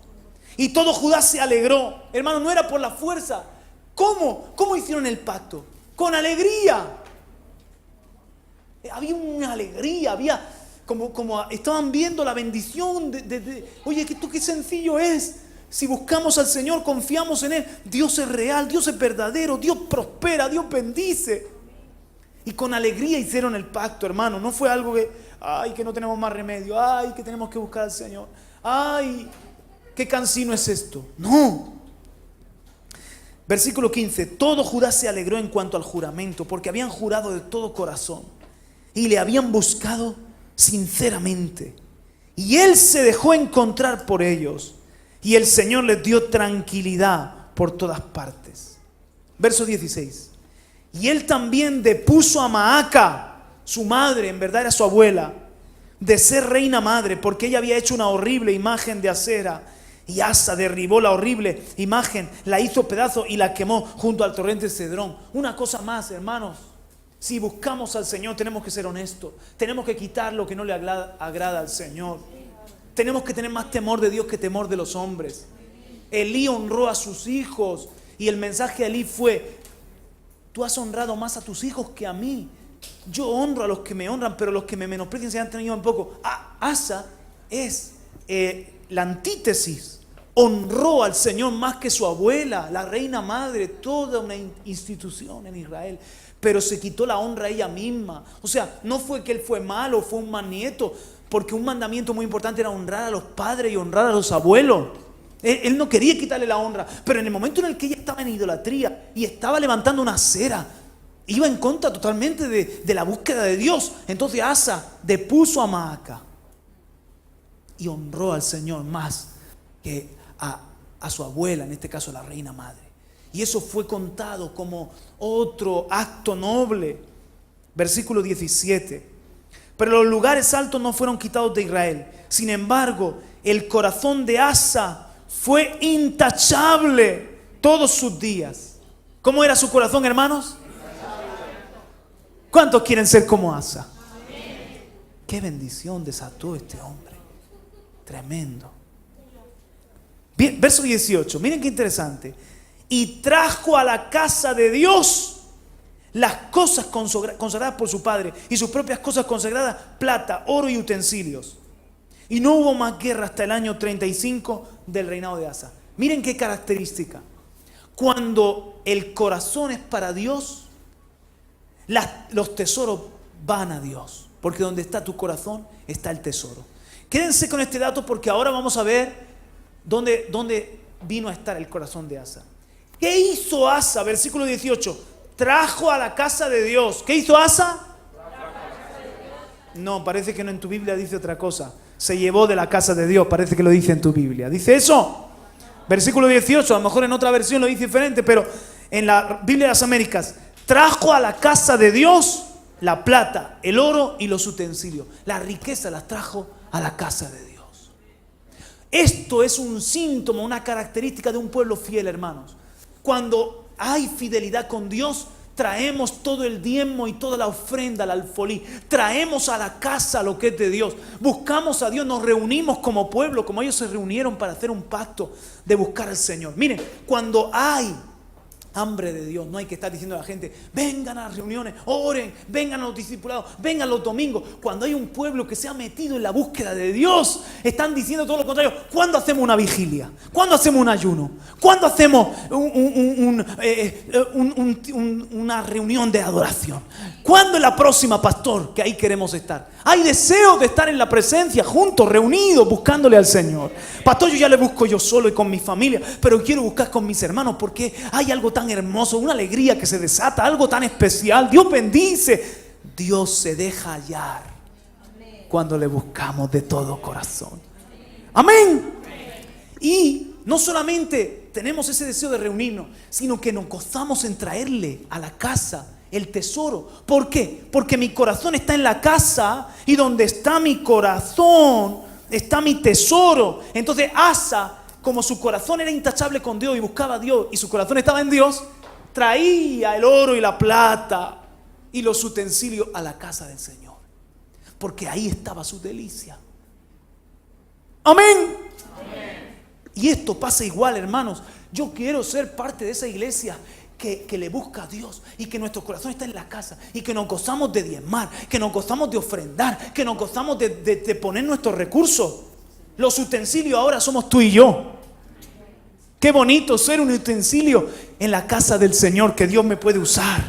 Y todo Judá se alegró. Hermano, no era por la fuerza. ¿Cómo hicieron el pacto? Con alegría. Había una alegría, había como estaban viendo la bendición oye, qué sencillo es. Si buscamos al Señor, confiamos en Él. Dios es real, Dios es verdadero, Dios prospera, Dios bendice. Y con alegría hicieron el pacto, hermano. No fue algo que no tenemos más remedio, que tenemos que buscar al Señor. Qué cansino es esto. No. Versículo 15. Todo Judá se alegró en cuanto al juramento, porque habían jurado de todo corazón y le habían buscado sinceramente. Y él se dejó encontrar por ellos, y el Señor les dio tranquilidad por todas partes. Verso 16. Y él también depuso a Maaca, su madre, en verdad era su abuela, de ser reina madre, porque ella había hecho una horrible imagen de acera. Y Asa derribó la horrible imagen, la hizo pedazo y la quemó junto al torrente Cedrón. Una cosa más, hermanos. Si buscamos al Señor, tenemos que ser honestos. Tenemos que quitar lo que no le agrada al Señor. Tenemos que tener más temor de Dios que temor de los hombres. Elí honró a sus hijos y el mensaje de Elí fue: tú has honrado más a tus hijos que a mí. Yo honro a los que me honran, pero los que me menosprecian se han tenido en poco. Asa es la antítesis. Honró al Señor más que su abuela, la reina madre, toda una institución en Israel. Pero se quitó la honra a ella misma. O sea, no fue que él fue malo, fue un mal nieto, porque un mandamiento muy importante era honrar a los padres y honrar a los abuelos. Él no quería quitarle la honra, pero en el momento en el que ella estaba en idolatría y estaba levantando una cera, iba en contra totalmente de la búsqueda de Dios. Entonces Asa depuso a Maaca y honró al Señor más que a su abuela, en este caso la reina madre. Y eso fue contado como otro acto noble. Versículo 17. Pero los lugares altos no fueron quitados de Israel. Sin embargo, el corazón de Asa fue intachable todos sus días. ¿Cómo era su corazón, hermanos? ¿Cuántos quieren ser como Asa? Qué bendición desató este hombre. Tremendo. Bien, verso 18. Miren qué interesante. Y trajo a la casa de Dios las cosas consagradas por su padre y sus propias cosas consagradas, plata, oro y utensilios. Y no hubo más guerra hasta el año 35 del reinado de Asa. Miren qué característica. Cuando el corazón es para Dios, los tesoros van a Dios. Porque donde está tu corazón está el tesoro. Quédense con este dato porque ahora vamos a ver dónde vino a estar el corazón de Asa. ¿Qué hizo Asa? Versículo 18. Trajo a la casa de Dios. ¿Qué hizo Asa? No, parece que no, en tu Biblia dice otra cosa. Se llevó de la casa de Dios, parece que lo dice en tu Biblia. ¿Dice eso? Versículo 18, a lo mejor en otra versión lo dice diferente, pero en la Biblia de las Américas, trajo a la casa de Dios la plata, el oro y los utensilios. La riqueza las trajo a la casa de Dios. Esto es un síntoma, una característica de un pueblo fiel, hermanos. Cuando hay fidelidad con Dios, traemos todo el diezmo y toda la ofrenda, la alfolí. Traemos a la casa lo que es de Dios. Buscamos a Dios, nos reunimos como pueblo, como ellos se reunieron para hacer un pacto de buscar al Señor. Miren, cuando hay hambre de Dios, no hay que estar diciendo a la gente: vengan a las reuniones, oren, vengan a los discipulados, vengan los domingos. Cuando hay un pueblo que se ha metido en la búsqueda de Dios, están diciendo todo lo contrario. ¿Cuándo hacemos una vigilia? ¿Cuándo hacemos un ayuno? ¿Cuándo hacemos una reunión de adoración? ¿Cuándo es la próxima, pastor? Que ahí queremos estar. Hay deseo de estar en la presencia, juntos, reunidos, buscándole al Señor. Pastor, yo ya le busco yo solo y con mi familia, pero quiero buscar con mis hermanos porque hay algo tan hermoso, una alegría que se desata, algo tan especial. Dios bendice. Dios se deja hallar cuando le buscamos de todo corazón. Amén. Y no solamente tenemos ese deseo de reunirnos, sino que nos gozamos en traerle a la casa el tesoro. ¿Por qué? Porque mi corazón está en la casa y donde está mi corazón está mi tesoro. Entonces Asa, como su corazón era intachable con Dios y buscaba a Dios y su corazón estaba en Dios, traía el oro y la plata y los utensilios a la casa del Señor, porque ahí estaba su delicia. Amén. Y esto pasa igual, hermanos. Yo quiero ser parte de esa iglesia que le busca a Dios y que nuestro corazón está en la casa y que nos gozamos de diezmar, que nos gozamos de ofrendar, que nos gozamos de poner nuestros recursos. Los utensilios ahora somos tú y yo. Qué bonito ser un utensilio en la casa del Señor, que Dios me puede usar.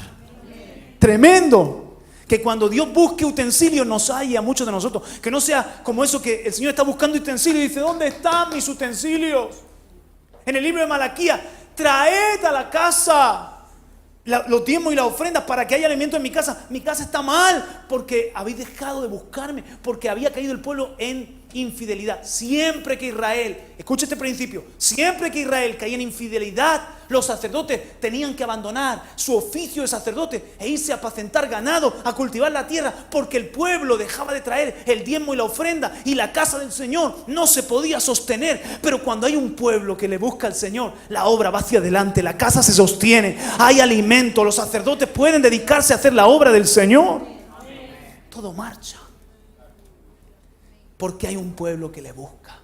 Tremendo. Que cuando Dios busque utensilios nos haya a muchos de nosotros. Que no sea como eso que el Señor está buscando utensilios y dice: ¿dónde están mis utensilios? En el libro de Malaquías: traed a la casa los diezmos y las ofrendas para que haya alimento en mi casa. Mi casa está mal porque habéis dejado de buscarme, porque había caído el pueblo en infidelidad. Siempre que Israel, escucha este principio, siempre que Israel caía en infidelidad, los sacerdotes tenían que abandonar su oficio de sacerdote e irse a apacentar ganado, a cultivar la tierra, porque el pueblo dejaba de traer el diezmo y la ofrenda y la casa del Señor no se podía sostener. Pero cuando hay un pueblo que le busca al Señor, la obra va hacia adelante, la casa se sostiene, hay alimento, los sacerdotes pueden dedicarse a hacer la obra del Señor. Todo marcha porque hay un pueblo que le busca.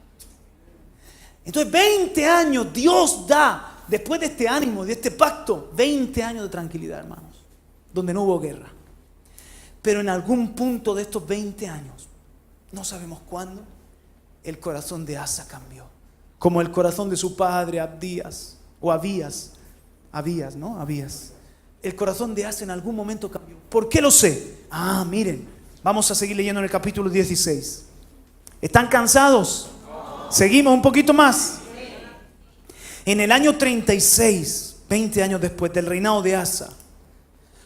Entonces 20 años Dios da, después de este ánimo, de este pacto, 20 años de tranquilidad, hermanos, donde no hubo guerra. Pero en algún punto de estos 20 años, no sabemos cuándo, el corazón de Asa cambió. Como el corazón de su padre Abías. El corazón de Asa en algún momento cambió. ¿Por qué lo sé? Miren, vamos a seguir leyendo en el capítulo 16. ¿Están cansados? Seguimos un poquito más. En el año 36, 20 años después del reinado de Asa,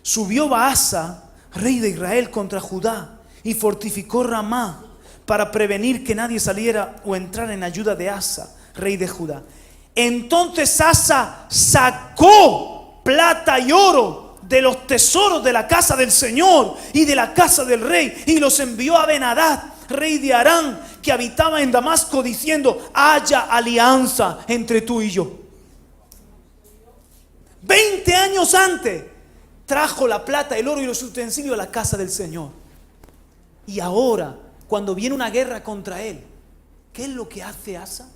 subió Baasa, rey de Israel, contra Judá y fortificó Ramá para prevenir que nadie saliera o entrara en ayuda de Asa, rey de Judá. Entonces Asa sacó plata y oro de los tesoros de la casa del Señor y de la casa del rey y los envió a Ben-Hadad, rey de Aram, que habitaba en Damasco, diciendo: haya alianza entre tú y yo. 20 años antes trajo la plata, el oro y los utensilios a la casa del Señor. Y ahora, cuando viene una guerra contra él, ¿qué es lo que hace Asa?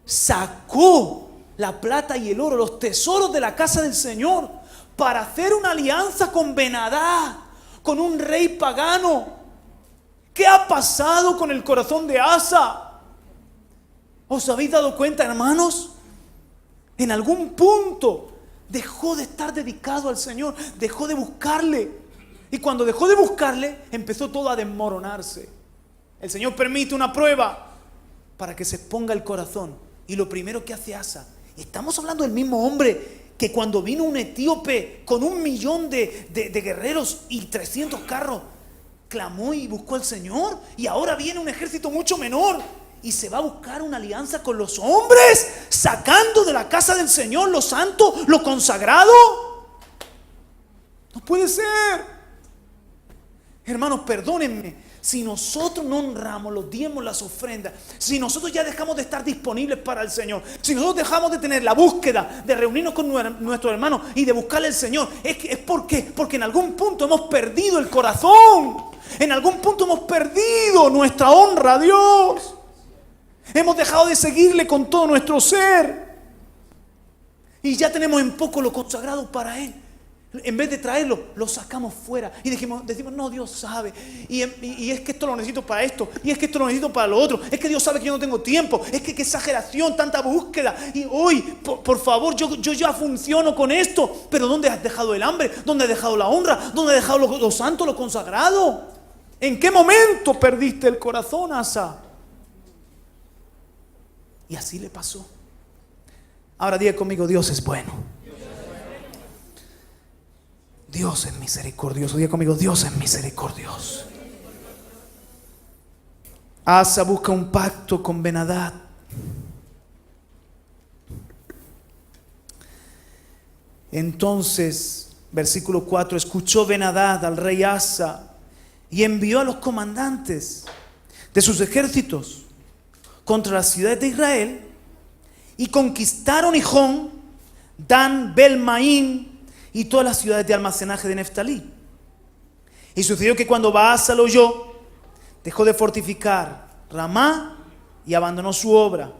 Sacó la plata y el oro, los tesoros de la casa del Señor, para hacer una alianza con Ben-Hadad, con un rey pagano. ¿Qué ha pasado con el corazón de Asa? ¿Os habéis dado cuenta, hermanos? En algún punto dejó de estar dedicado al Señor, dejó de buscarle. Y cuando dejó de buscarle, empezó todo a desmoronarse. El Señor permite una prueba para que se exponga el corazón. Y lo primero que hace Asa, estamos hablando del mismo hombre que cuando vino un etíope con 1.000.000 de guerreros y 300 carros, clamó y buscó al Señor. Y ahora viene un ejército mucho menor y se va a buscar una alianza con los hombres, sacando de la casa del Señor lo santo, lo consagrado. No puede ser. Hermanos, perdónenme, si nosotros no honramos los diezmos, las ofrendas, si nosotros ya dejamos de estar disponibles para el Señor, si nosotros dejamos de tener la búsqueda, de reunirnos con nuestros hermanos y de buscarle al Señor, es porque en algún punto hemos perdido el corazón. En algún punto hemos perdido nuestra honra a Dios. Hemos dejado de seguirle con todo nuestro ser. Y ya tenemos en poco lo consagrado para Él. En vez de traerlo, lo sacamos fuera. Y decimos, no, Dios sabe. Y es que esto lo necesito para esto. Y es que esto lo necesito para lo otro. Es que Dios sabe que yo no tengo tiempo. Es que qué exageración, tanta búsqueda. Y hoy, por favor, yo ya funciono con esto. Pero ¿dónde has dejado el hambre? ¿Dónde has dejado la honra? ¿Dónde has dejado lo santo, lo consagrado? ¿En qué momento perdiste el corazón, Asa? Y así le pasó. Ahora diga conmigo: Dios es bueno. Dios es misericordioso. Diga conmigo: Dios es misericordioso. Asa busca un pacto con Ben-Hadad. Entonces, versículo 4: escuchó Ben-Hadad al rey Asa y envió a los comandantes de sus ejércitos contra las ciudades de Israel, y conquistaron Hijón, Dan, Bel-Maim y todas las ciudades de almacenaje de Neftalí. Y sucedió que cuando Baasa lo oyó, dejó de fortificar Ramá y abandonó su obra.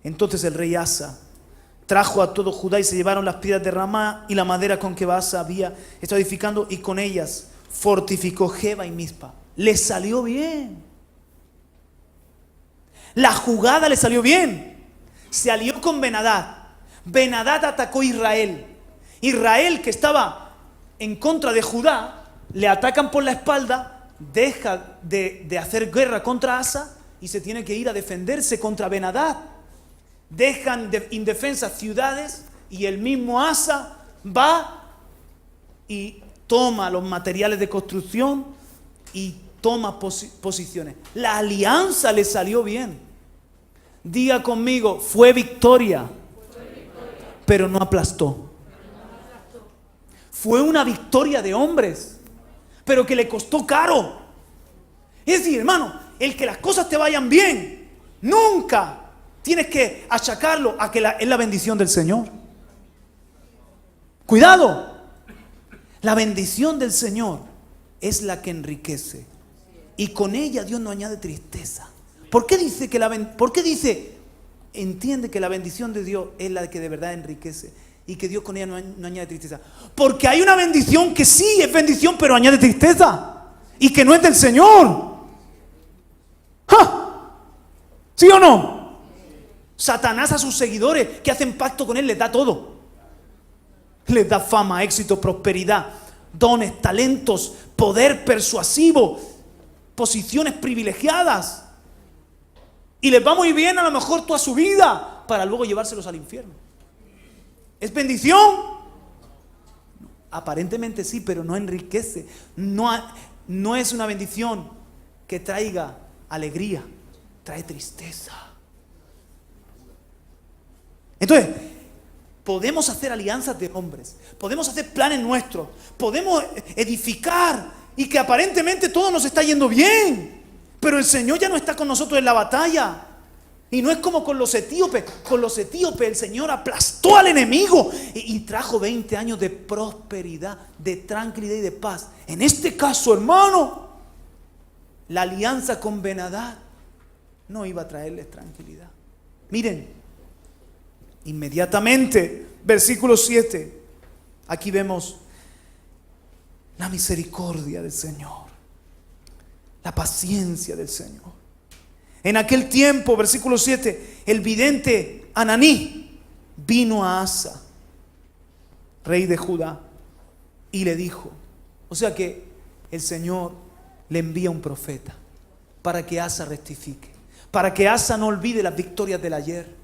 Entonces el rey Asa trajo a todo Judá y se llevaron las piedras de Ramá y la madera con que Baasa había estado edificando, y con ellas fortificó Geba y Mizpa. Le salió bien. La jugada le salió bien. Se alió con Ben-Hadad. Ben-Hadad atacó a Israel. Israel, que estaba en contra de Judá, le atacan por la espalda, deja de hacer guerra contra Asa y se tiene que ir a defenderse contra Ben-Hadad. Dejan indefensas ciudades y el mismo Asa va y toma los materiales de construcción y toma posiciones. La alianza le salió bien. Diga conmigo: fue victoria, pero no aplastó. Fue una victoria de hombres, pero que le costó caro. Es decir, hermano, el que las cosas te vayan bien, nunca tienes que achacarlo a que es la bendición del Señor. Cuidado. La bendición del Señor es la que enriquece, y con ella Dios no añade tristeza. ¿Por qué dice entiende que la bendición de Dios es la que de verdad enriquece y que Dios con ella no añade tristeza. Porque hay una bendición que sí es bendición, pero añade tristeza y que no es del Señor. ¡Ja! ¿Sí o no? Satanás a sus seguidores que hacen pacto con él les da todo. Les da fama, éxito, prosperidad, dones, talentos, poder persuasivo, posiciones privilegiadas. Y les va muy bien a lo mejor toda su vida para luego llevárselos al infierno. ¿Es bendición? Aparentemente sí, pero no enriquece. No es una bendición que traiga alegría, trae tristeza. Entonces, podemos hacer alianzas de hombres, podemos hacer planes nuestros, podemos edificar y que aparentemente todo nos está yendo bien, pero el Señor ya no está con nosotros en la batalla. Y no es como con los etíopes. Con los etíopes el Señor aplastó al enemigo y trajo 20 años de prosperidad, de tranquilidad y de paz. En este caso, hermano, la alianza con Ben-Hadad no iba a traerles tranquilidad. Miren, inmediatamente, versículo 7, aquí vemos la misericordia del Señor, la paciencia del Señor. En aquel tiempo, versículo 7, el vidente Ananí vino a Asa, rey de Judá, y le dijo, o sea que el Señor le envía un profeta para que Asa rectifique, para que Asa no olvide las victorias del ayer.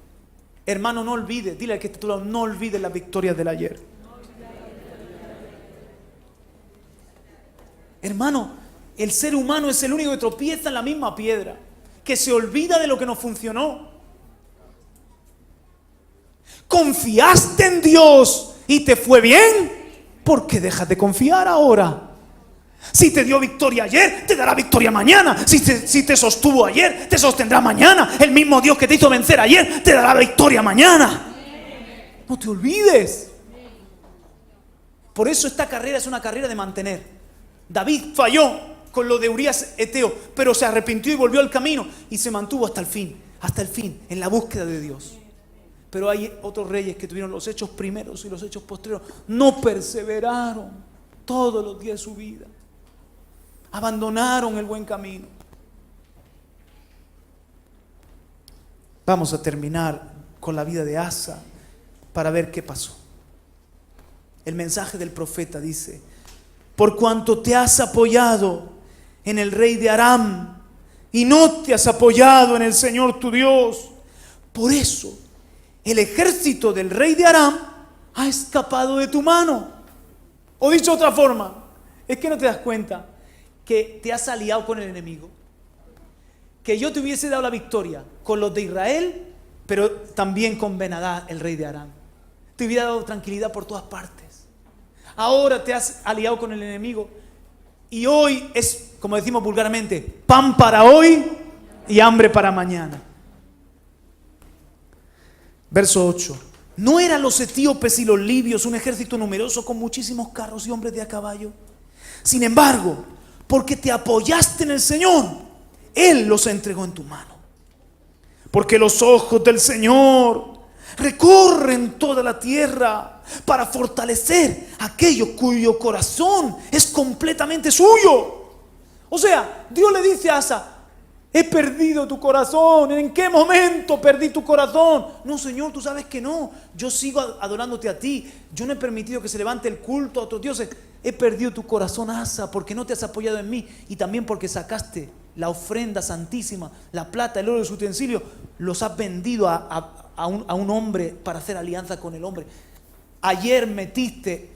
Hermano, no olvide, dile al que está a tu lado, no olvide las victorias del ayer. Hermano, el ser humano es el único que tropieza en la misma piedra, que se olvida de lo que nos funcionó. ¿Confiaste en Dios y te fue bien? ¿Por qué dejas de confiar ahora? Si te dio victoria ayer, te dará victoria mañana. Si te sostuvo ayer, te sostendrá mañana. El mismo Dios que te hizo vencer ayer, te dará victoria mañana. No te olvides. Por eso esta carrera es una carrera de mantener. David falló con lo de Urías Eteo, pero se arrepintió y volvió al camino y se mantuvo hasta el fin, en la búsqueda de Dios. Pero hay otros reyes que tuvieron los hechos primeros y los hechos posteriores, no perseveraron todos los días de su vida, abandonaron el buen camino. Vamos a terminar con la vida de Asa para ver qué pasó. El mensaje del profeta dice: por cuanto te has apoyado en el rey de Aram y no te has apoyado en el Señor tu Dios, por eso el ejército del rey de Aram ha escapado de tu mano. O dicho de otra forma, es que no te das cuenta que te has aliado con el enemigo, que yo te hubiese dado la victoria con los de Israel, pero también con Ben-Hadad, el rey de Aram. Te hubiera dado tranquilidad por todas partes. Ahora te has aliado con el enemigo y hoy es, como decimos vulgarmente, pan para hoy y hambre para mañana. Verso 8. ¿No eran los etíopes y los libios un ejército numeroso con muchísimos carros y hombres de a caballo? Sin embargo, porque te apoyaste en el Señor, Él los entregó en tu mano. Porque los ojos del Señor recorren toda la tierra para fortalecer a aquellos cuyo corazón es completamente suyo. O sea, Dios le dice a Asa: he perdido tu corazón. ¿En qué momento perdí tu corazón? No, Señor, tú sabes que no. Yo sigo adorándote a ti. Yo no he permitido que se levante el culto a otros dioses. He perdido tu corazón, Asa, porque no te has apoyado en mí y también porque sacaste la ofrenda santísima, la plata, el oro, los utensilios, los has vendido a un hombre para hacer alianza con el hombre. Ayer metiste,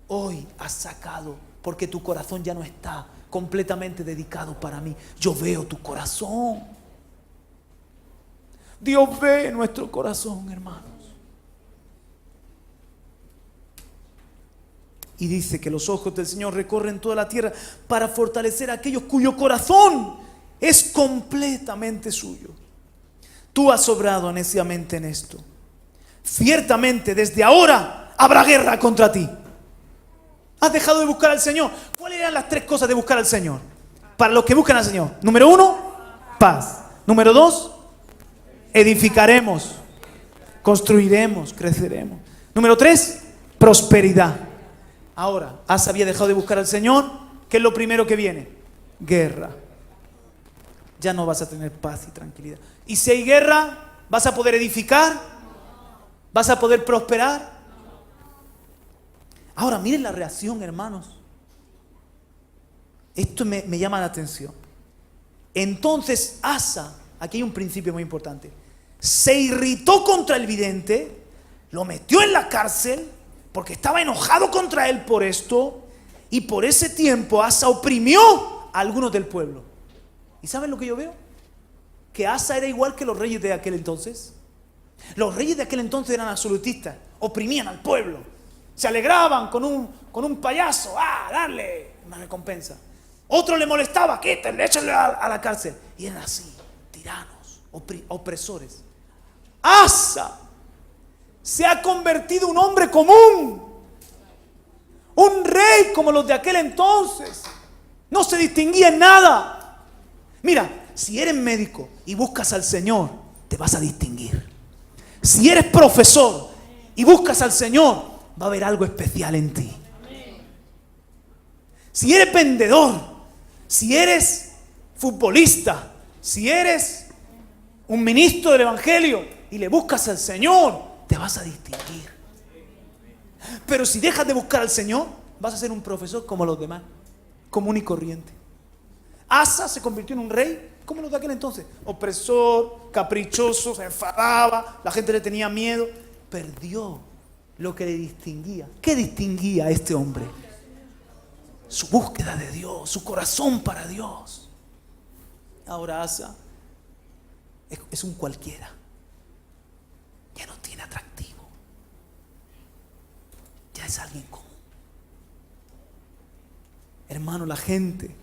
hoy has sacado, porque tu corazón ya no está completamente dedicado para mí. Yo veo tu corazón. Dios ve nuestro corazón, hermanos. Y dice que los ojos del Señor recorren toda la tierra para fortalecer a aquellos cuyo corazón es completamente suyo. Tú has obrado neciamente en esto. Ciertamente desde ahora habrá guerra contra ti. Has dejado de buscar al Señor. ¿Cuáles eran las 3 cosas de buscar al Señor? Para los que buscan al Señor. Número 1, paz. Número 2, edificaremos, construiremos, creceremos. Número 3, prosperidad. Ahora, Asa había dejado de buscar al Señor. ¿Qué es lo primero que viene? Guerra. Ya no vas a tener paz y tranquilidad. Y si hay guerra, ¿vas a poder edificar? ¿Vas a poder prosperar? Ahora, miren la reacción, hermanos. Esto me llama la atención. Entonces Asa, aquí hay un principio muy importante, se irritó contra el vidente, lo metió en la cárcel porque estaba enojado contra él por esto, y por ese tiempo Asa oprimió a algunos del pueblo. ¿Y saben lo que yo veo? Que Asa era igual que los reyes de aquel entonces. Los reyes de aquel entonces eran absolutistas, oprimían al pueblo, se alegraban con un payaso, darle una recompensa. Otro le molestaba, quítenle, échenle a la cárcel. Y eran así, tiranos, opresores. Asa se ha convertido en un hombre común, un rey como los de aquel entonces. No se distinguía en nada. Mira, si eres médico y buscas al Señor, te vas a distinguir. Si eres profesor y buscas al Señor, va a haber algo especial en ti. Si eres vendedor, si eres futbolista, si eres un ministro del Evangelio y le buscas al Señor, te vas a distinguir. Pero si dejas de buscar al Señor, vas a ser un profesor como los demás, común y corriente. Asa se convirtió en un rey como los de aquel entonces, opresor, caprichoso, se enfadaba, la gente le tenía miedo. Perdió lo que le distinguía. ¿Qué distinguía a este hombre? Su búsqueda de Dios, su corazón para Dios. Ahora Asa es un cualquiera. Ya no tiene atractivo. Ya es alguien común. Hermano, la gente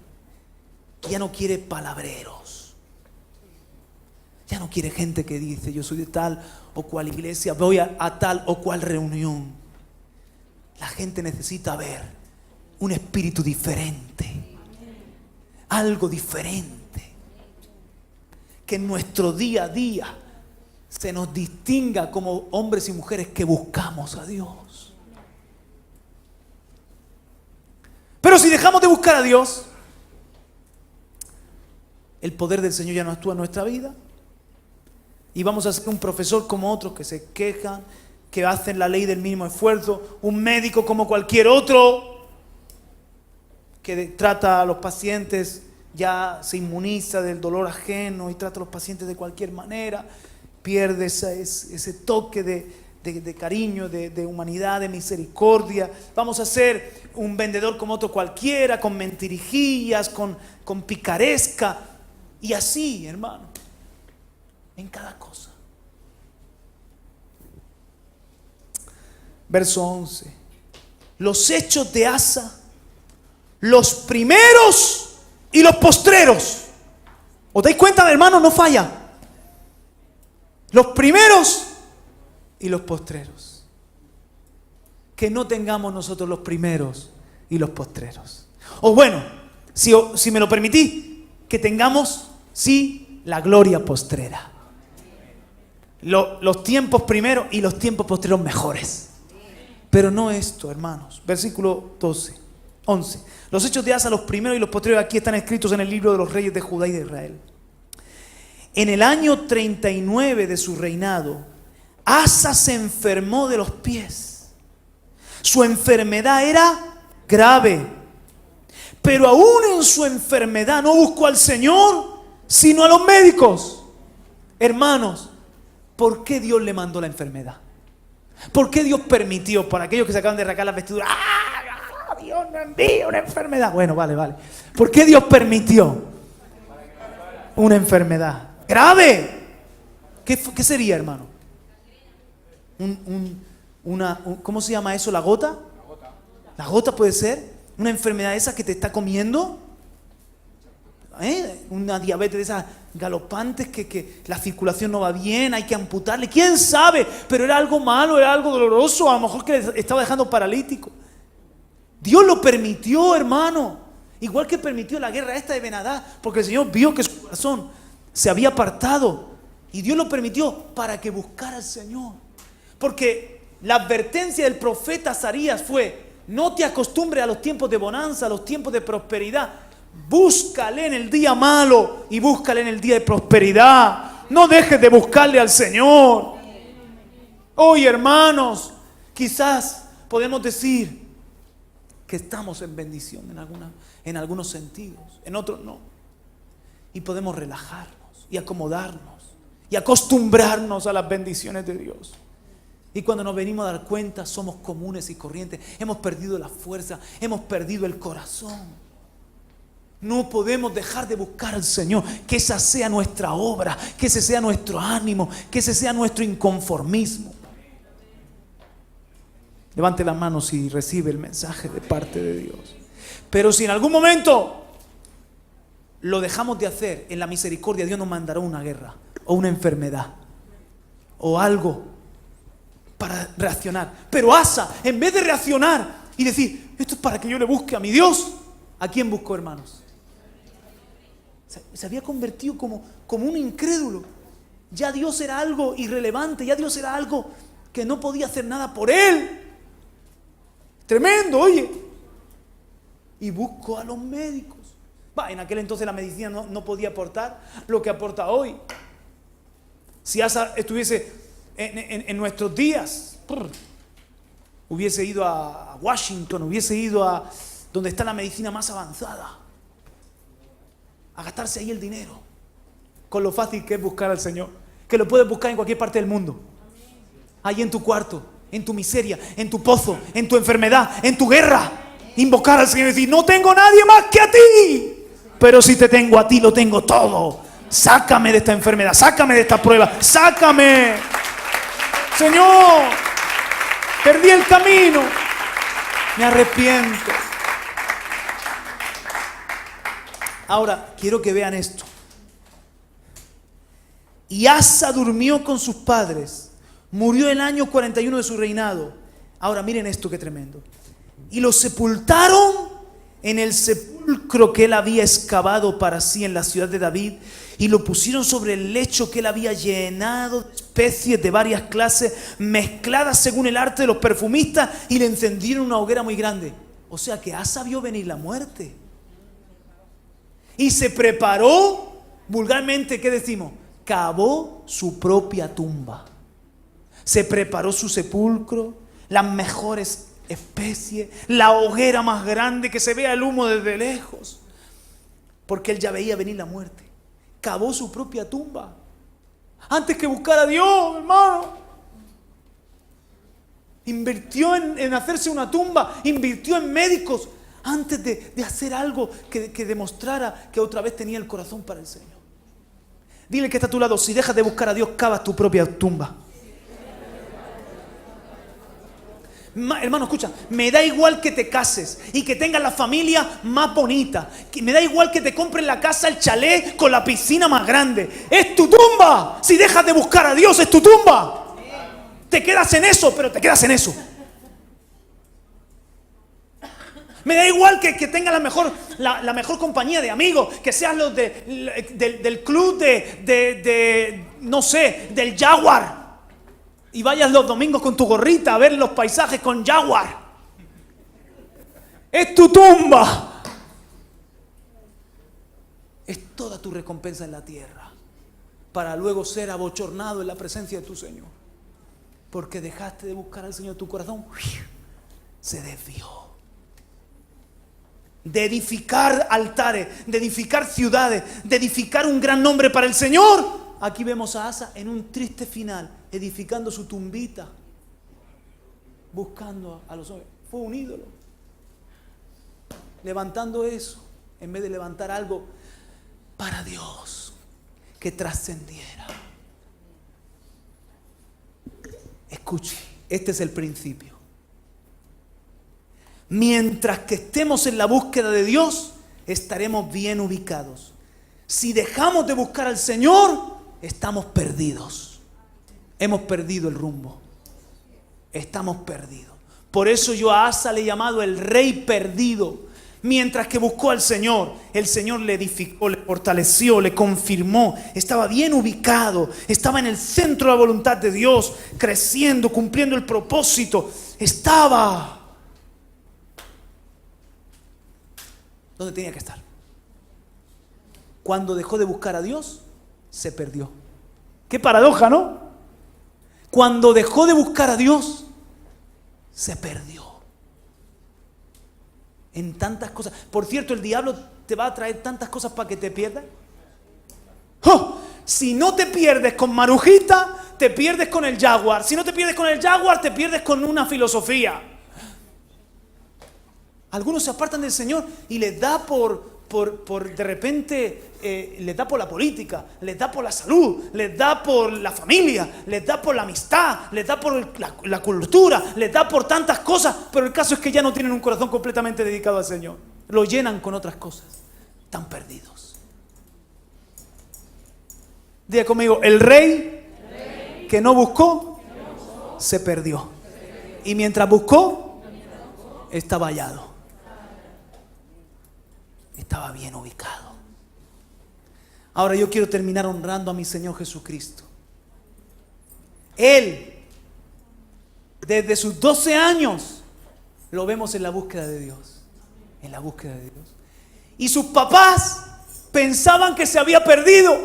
ya no quiere palabreros. Ya no quiere gente que dice, yo soy de tal o cual iglesia, voy a tal o cual reunión. La gente necesita ver un espíritu diferente, algo diferente, que en nuestro día a día se nos distinga como hombres y mujeres que buscamos a Dios. Pero si dejamos de buscar a Dios, el poder del Señor ya no actúa en nuestra vida y vamos a ser un profesor como otros que se quejan, que hacen la ley del mínimo esfuerzo, un médico como cualquier otro que trata a los pacientes, ya se inmuniza del dolor ajeno y trata a los pacientes de cualquier manera, pierde ese toque de cariño, de humanidad, de misericordia. Vamos a ser un vendedor como otro cualquiera, con mentirijillas, con picaresca, y así, hermano, en cada cosa. Verso 11. Los hechos de Asa, los primeros y los postreros. ¿Os dais cuenta, hermano? No falla. Los primeros y los postreros. Que no tengamos nosotros los primeros y los postreros. O bueno, si me lo permitís, que tengamos, sí, la gloria postrera. Los tiempos primeros y los tiempos postreros mejores. Pero no esto, hermanos. Versículo 11. Los hechos de Asa, los primeros y los postreros, aquí están escritos en el libro de los reyes de Judá y de Israel. En el año 39 de su reinado, Asa se enfermó de los pies. Su enfermedad era grave, pero aún en su enfermedad no buscó al Señor, sino a los médicos. Hermanos, ¿por qué Dios le mandó la enfermedad? ¿Por qué Dios permitió, para aquellos que se acaban de arrancar las vestiduras, Dios no envía una enfermedad? Bueno, vale. ¿Por qué Dios permitió una enfermedad grave? ¿Qué sería, hermano? ¿Cómo se llama eso? ¿La gota? La gota puede ser una enfermedad esa que te está comiendo. Una diabetes de esas galopantes que la circulación no va bien, hay que amputarle, quién sabe, pero era algo malo, era algo doloroso, a lo mejor que le estaba dejando paralítico. Dios lo permitió, hermano, igual que permitió la guerra esta de Ben-Hadad, porque el Señor vio que su corazón se había apartado Y Dios lo permitió para que buscara al Señor. Porque la advertencia del profeta Azarías fue: no te acostumbres a los tiempos de bonanza, a los tiempos de prosperidad. Búscale en el día malo y búscale en el día de prosperidad. No dejes de buscarle al Señor. Hoy, hermanos, quizás podemos decir que estamos en bendición en algunos sentidos, en otros no. Y podemos relajarnos y acomodarnos y acostumbrarnos a las bendiciones de Dios. Y cuando nos venimos a dar cuenta, somos comunes y corrientes. Hemos perdido la fuerza, hemos perdido el corazón. No podemos dejar de buscar al Señor. Que esa sea nuestra obra, que ese sea nuestro ánimo, que ese sea nuestro inconformismo. Levante las manos y recibe el mensaje de parte de Dios. Pero si en algún momento lo dejamos de hacer, en la misericordia Dios nos mandará una guerra o una enfermedad o algo para reaccionar. Pero Asa, en vez de reaccionar y decir, esto es para que yo le busque a mi Dios, ¿a quién buscó, hermanos? Se había convertido como un incrédulo. Ya Dios era algo irrelevante, ya Dios era algo que no podía hacer nada por él. Tremendo, oye. Y buscó a los médicos. En aquel entonces la medicina no podía aportar lo que aporta hoy. Si Asa estuviese en nuestros días, hubiese ido a Washington, hubiese ido a donde está la medicina más avanzada, a gastarse ahí el dinero, con lo fácil que es buscar al Señor, que lo puedes buscar en cualquier parte del mundo, ahí en tu cuarto, en tu miseria, en tu pozo, en tu enfermedad, en tu guerra, invocar al Señor y decir, no tengo nadie más que a ti, pero si te tengo a ti lo tengo todo. Sácame de esta enfermedad, sácame de esta prueba, sácame, Señor, perdí el camino, me arrepiento. Ahora, quiero que vean esto. Y Asa durmió con sus padres, murió el año 41 de su reinado. Ahora, miren esto, qué tremendo. Y lo sepultaron en el sepulcro que él había excavado para sí en la ciudad de David, y lo pusieron sobre el lecho que él había llenado de especies de varias clases, mezcladas según el arte de los perfumistas, y le encendieron una hoguera muy grande. O sea que Asa vio venir la muerte. Y se preparó, vulgarmente, ¿qué decimos? Cavó su propia tumba. Se preparó su sepulcro, las mejores especies, la hoguera más grande, que se vea el humo desde lejos, porque él ya veía venir la muerte. Cavó su propia tumba antes que buscar a Dios, hermano. Invirtió en hacerse una tumba, invirtió en médicos antes de hacer algo que demostrara que otra vez tenía el corazón para el Señor. Dile que está a tu lado, si dejas de buscar a Dios, cavas tu propia tumba. Hermano, escucha, me da igual que te cases y que tengas la familia más bonita, me da igual que te compres la casa, el chalet con la piscina más grande. Es tu tumba. Si dejas de buscar a Dios, es tu tumba. Te quedas en eso, pero te quedas en eso. Me da igual que tengas la mejor compañía de amigos, que sean los del club no sé, del Jaguar, y vayas los domingos con tu gorrita a ver los paisajes con Jaguar. Es tu tumba. Es toda tu recompensa en la tierra, para luego ser abochornado en la presencia de tu Señor, porque dejaste de buscar al Señor. Tu corazón se desvió de edificar altares, de edificar ciudades, de edificar un gran nombre para el Señor. Aquí vemos a Asa en un triste final, edificando su tumbita, buscando a los hombres. Fue un ídolo, levantando eso, en vez de levantar algo para Dios, que trascendiera. Escuche, este es el principio. Mientras que estemos en la búsqueda de Dios, estaremos bien ubicados. Si dejamos de buscar al Señor, estamos perdidos. Hemos perdido el rumbo. Estamos perdidos. Por eso yo a Asa le he llamado el rey perdido. Mientras que buscó al Señor, el Señor le edificó, le fortaleció, le confirmó. Estaba bien ubicado, estaba en el centro de la voluntad de Dios, creciendo, cumpliendo el propósito. Estaba donde tenía que estar. Cuando dejó de buscar a Dios, se perdió. Qué paradoja, ¿no? Cuando dejó de buscar a Dios, se perdió en tantas cosas. Por cierto, el diablo te va a traer tantas cosas para que te pierdas. ¡Oh! Si no te pierdes con Marujita, te pierdes con el Jaguar. Si no te pierdes con el Jaguar, te pierdes con una filosofía. Algunos se apartan del Señor y les da por de repente, les da por la política, les da por la salud, les da por la familia, les da por la amistad, les da por la cultura, les da por tantas cosas, pero el caso es que ya no tienen un corazón completamente dedicado al Señor. Lo llenan con otras cosas. Están perdidos. Diga conmigo, el rey que no buscó, se perdió. Y mientras buscó, estaba hallado. Estaba bien ubicado. Ahora yo quiero terminar honrando a mi Señor Jesucristo. Él, desde sus 12 años, lo vemos en la búsqueda de Dios. En la búsqueda de Dios. Y sus papás pensaban que se había perdido.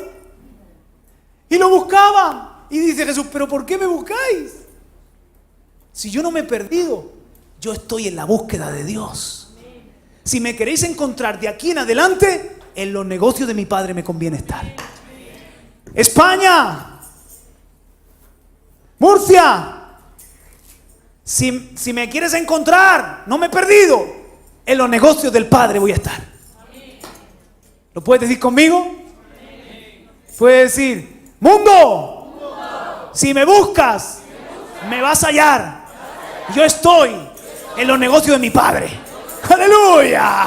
Y lo buscaban. Y dice Jesús, ¿pero por qué me buscáis? Si yo no me he perdido, yo estoy en la búsqueda de Dios. Si me queréis encontrar de aquí en adelante, en los negocios de mi Padre me conviene estar. España, Murcia, si me quieres encontrar, no me he perdido, en los negocios del Padre voy a estar. ¿Lo puedes decir conmigo? Puedes decir, mundo, si me buscas, me vas a hallar. Yo estoy en los negocios de mi Padre. ¡Aleluya!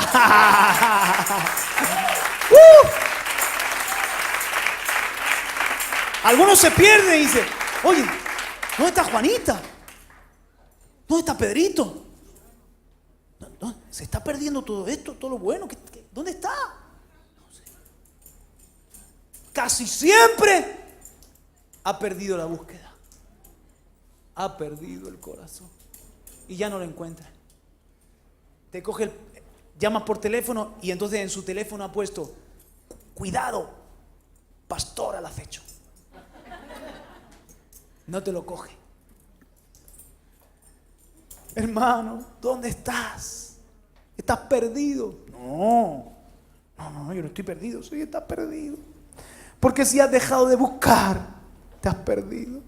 Algunos se pierden y dicen, oye, ¿dónde está Juanita? ¿Dónde está Pedrito? Se está perdiendo todo esto, todo lo bueno. ¿Dónde está? No sé. Casi siempre ha perdido la búsqueda. Ha perdido el corazón. Y ya no lo encuentra. Te coge llamas por teléfono y entonces en su teléfono ha puesto, cuidado, pastor al acecho. No te lo coge. Hermano, ¿dónde estás? ¿Estás perdido? No, yo no estoy perdido, sí, estás perdido. Porque si has dejado de buscar, te has perdido.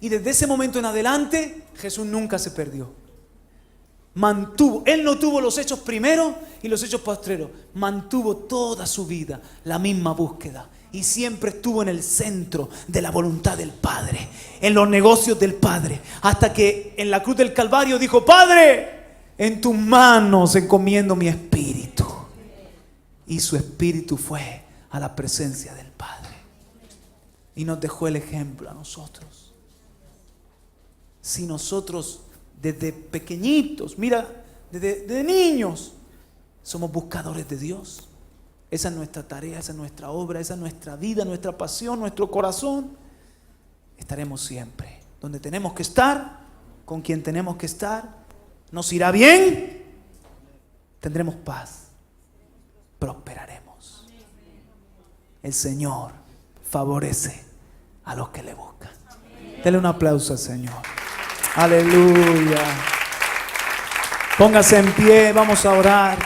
Y desde ese momento en adelante, Jesús nunca se perdió. Mantuvo, Él no tuvo los hechos primeros y los hechos postreros. Mantuvo toda su vida la misma búsqueda. Y siempre estuvo en el centro de la voluntad del Padre, en los negocios del Padre. Hasta que en la cruz del Calvario dijo, Padre, en tus manos encomiendo mi espíritu. Y su espíritu fue a la presencia del Padre. Y nos dejó el ejemplo a nosotros. Si nosotros desde pequeñitos, mira, desde niños, somos buscadores de Dios. Esa es nuestra tarea, esa es nuestra obra, esa es nuestra vida, nuestra pasión, nuestro corazón. Estaremos siempre donde tenemos que estar, con quien tenemos que estar. Nos irá bien, tendremos paz, prosperaremos. El Señor favorece a los que le buscan. Dele un aplauso al Señor. Aleluya. Póngase en pie, vamos a orar.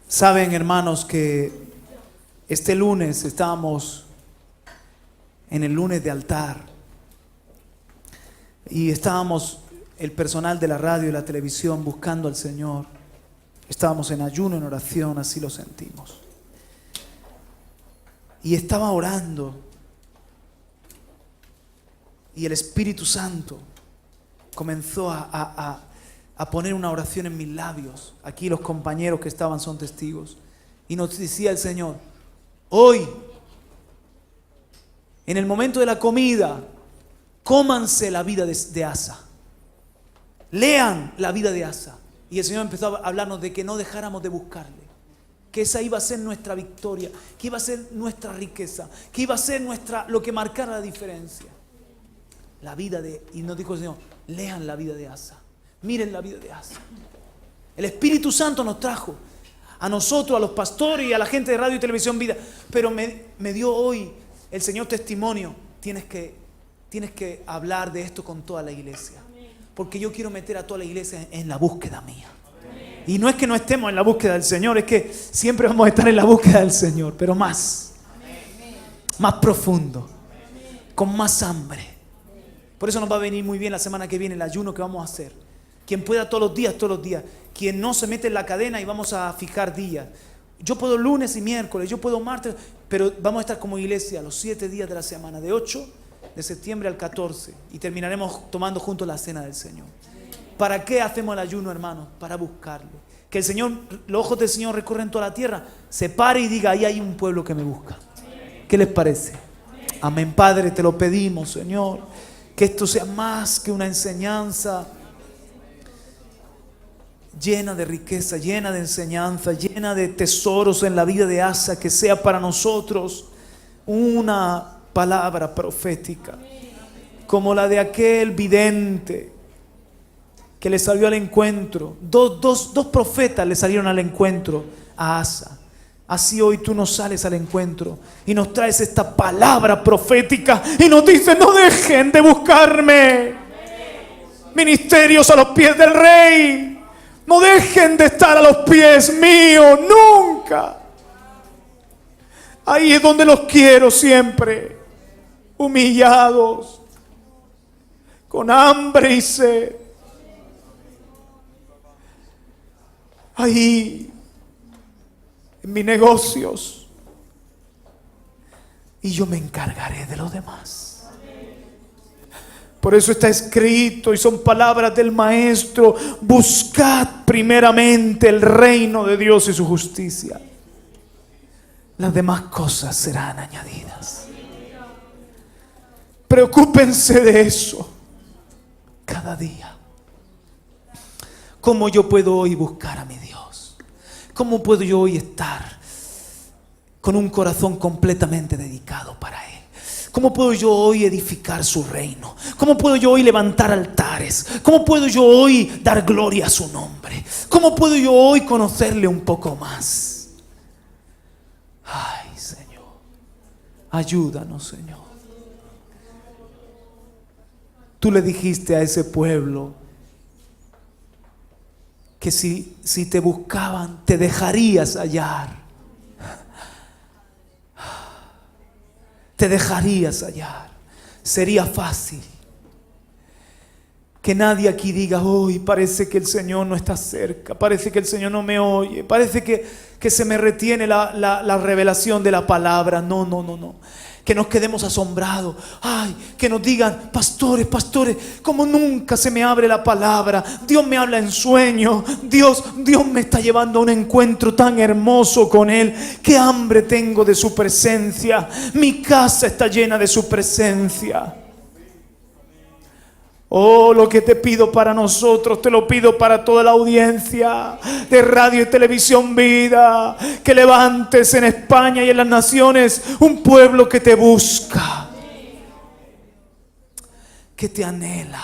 Saben, hermanos, que este lunes estábamos en el lunes de altar y estábamos el personal de la radio y la televisión buscando al Señor. Estábamos en ayuno, en oración, así lo sentimos. Y estaba orando y el Espíritu Santo comenzó a poner una oración en mis labios. Aquí los compañeros que estaban son testigos. Y nos decía el Señor, hoy, en el momento de la comida, cómanse la vida de Asa. Lean la vida de Asa. Y el Señor empezó a hablarnos de que no dejáramos de buscarle. Que esa iba a ser nuestra victoria, que iba a ser nuestra riqueza, que iba a ser lo que marcara la diferencia. Y nos dijo el Señor, lean la vida de Asa, miren la vida de Asa. El Espíritu Santo nos trajo a nosotros, a los pastores y a la gente de radio y televisión Vida, pero me dio hoy el Señor testimonio. Tienes que hablar de esto con toda la iglesia, porque yo quiero meter a toda la iglesia en la búsqueda mía. Y no es que no estemos en la búsqueda del Señor, es que siempre vamos a estar en la búsqueda del Señor, pero más profundo, con más hambre. Por eso nos va a venir muy bien la semana que viene el ayuno que vamos a hacer. Quien pueda todos los días. Quien no se mete en la cadena y vamos a fijar días. Yo puedo lunes y miércoles, yo puedo martes, pero vamos a estar como iglesia los 7 días de la semana, de 8 de septiembre al 14. Y terminaremos tomando juntos la cena del Señor. ¿Para qué hacemos el ayuno, hermanos? Para buscarle. Que el Señor, los ojos del Señor recorren toda la tierra, se pare y diga, ahí hay un pueblo que me busca. ¿Qué les parece? Amén, Padre, te lo pedimos, Señor. Que esto sea más que una enseñanza llena de riqueza, llena de enseñanza, llena de tesoros en la vida de Asa, que sea para nosotros una palabra profética, como la de aquel vidente que le salió al encuentro. Dos profetas le salieron al encuentro a Asa. Así hoy tú nos sales al encuentro y nos traes esta palabra profética y nos dices, no dejen de buscarme. Ministerios a los pies del Rey, no dejen de estar a los pies míos, nunca. Ahí es donde los quiero siempre, humillados, con hambre y sed. Ahí, en mis negocios, y yo me encargaré de los demás. Por eso está escrito y son palabras del Maestro: buscad primeramente el reino de Dios y su justicia. Las demás cosas serán añadidas. Preocúpense de eso cada día. ¿Cómo yo puedo hoy buscar a mi Dios? ¿Cómo puedo yo hoy estar con un corazón completamente dedicado para Él? ¿Cómo puedo yo hoy edificar su reino? ¿Cómo puedo yo hoy levantar altares? ¿Cómo puedo yo hoy dar gloria a su nombre? ¿Cómo puedo yo hoy conocerle un poco más? Ay, Señor, ayúdanos, Señor. Tú le dijiste a ese pueblo que si te buscaban, te dejarías hallar. Te dejarías hallar. Sería fácil. Que nadie aquí diga, hoy parece que el Señor no está cerca, parece que el Señor no me oye, parece que se me retiene la revelación de la palabra. No. Que nos quedemos asombrados. Ay, que nos digan, pastores, como nunca se me abre la palabra. Dios me habla en sueño. Dios me está llevando a un encuentro tan hermoso con Él. Qué hambre tengo de su presencia. Mi casa está llena de su presencia. Oh, lo que te pido para nosotros, te lo pido para toda la audiencia de radio y televisión Vida. Que levantes en España y en las naciones un pueblo que te busca, que te anhela,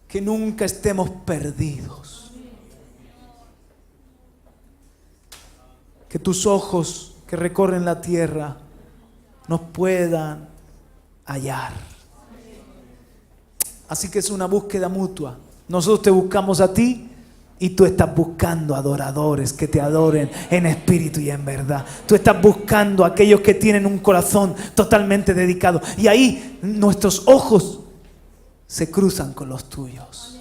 que nunca estemos perdidos. Que tus ojos que recorren la tierra nos puedan hallar. Así que es una búsqueda mutua. Nosotros te buscamos a ti y tú estás buscando adoradores que te adoren en espíritu y en verdad. Tú estás buscando a aquellos que tienen un corazón totalmente dedicado. Y ahí nuestros ojos se cruzan con los tuyos.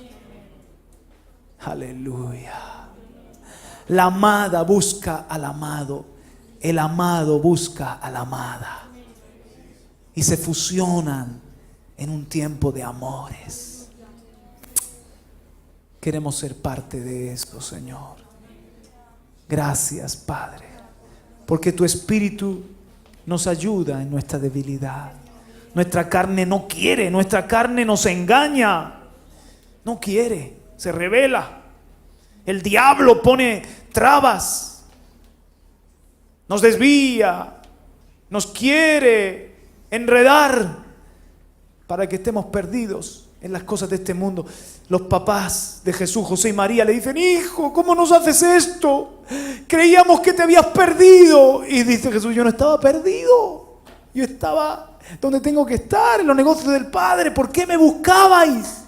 Aleluya. La amada busca al amado. El amado busca a la amada. Y se fusionan en un tiempo de amores. Queremos ser parte de esto, Señor. Gracias, Padre, porque tu Espíritu nos ayuda en nuestra debilidad. Nuestra carne no quiere, nuestra carne nos engaña. No quiere, se rebela. El diablo pone trabas, nos desvía, nos quiere enredar para que estemos perdidos en las cosas de este mundo. Los papás de Jesús, José y María, le dicen: hijo, ¿cómo nos haces esto? Creíamos que te habías perdido. Y dice Jesús: yo no estaba perdido, yo estaba donde tengo que estar, en los negocios del Padre. ¿Por qué me buscabais?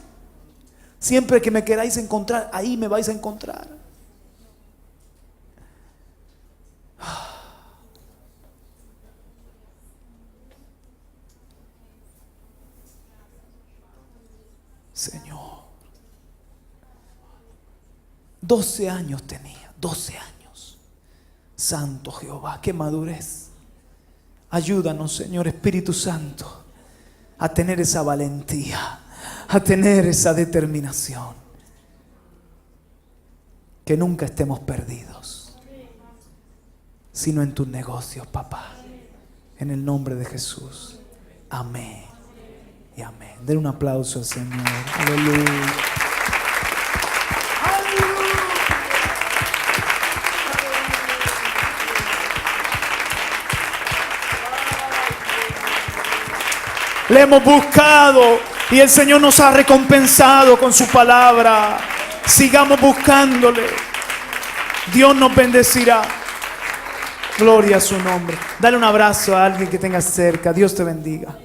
Siempre que me queráis encontrar, ahí me vais a encontrar. Señor, 12 años tenía, 12 años. Santo Jehová, qué madurez. Ayúdanos, Señor Espíritu Santo, a tener esa valentía, a tener esa determinación. Que nunca estemos perdidos, sino en tus negocios, papá. En el nombre de Jesús. Amén y amén. Den un aplauso al Señor. Aleluya. Le hemos buscado y el Señor nos ha recompensado con su palabra. Sigamos buscándole. Dios nos bendecirá. Gloria a su nombre. Dale un abrazo a alguien que tengas cerca. Dios te bendiga.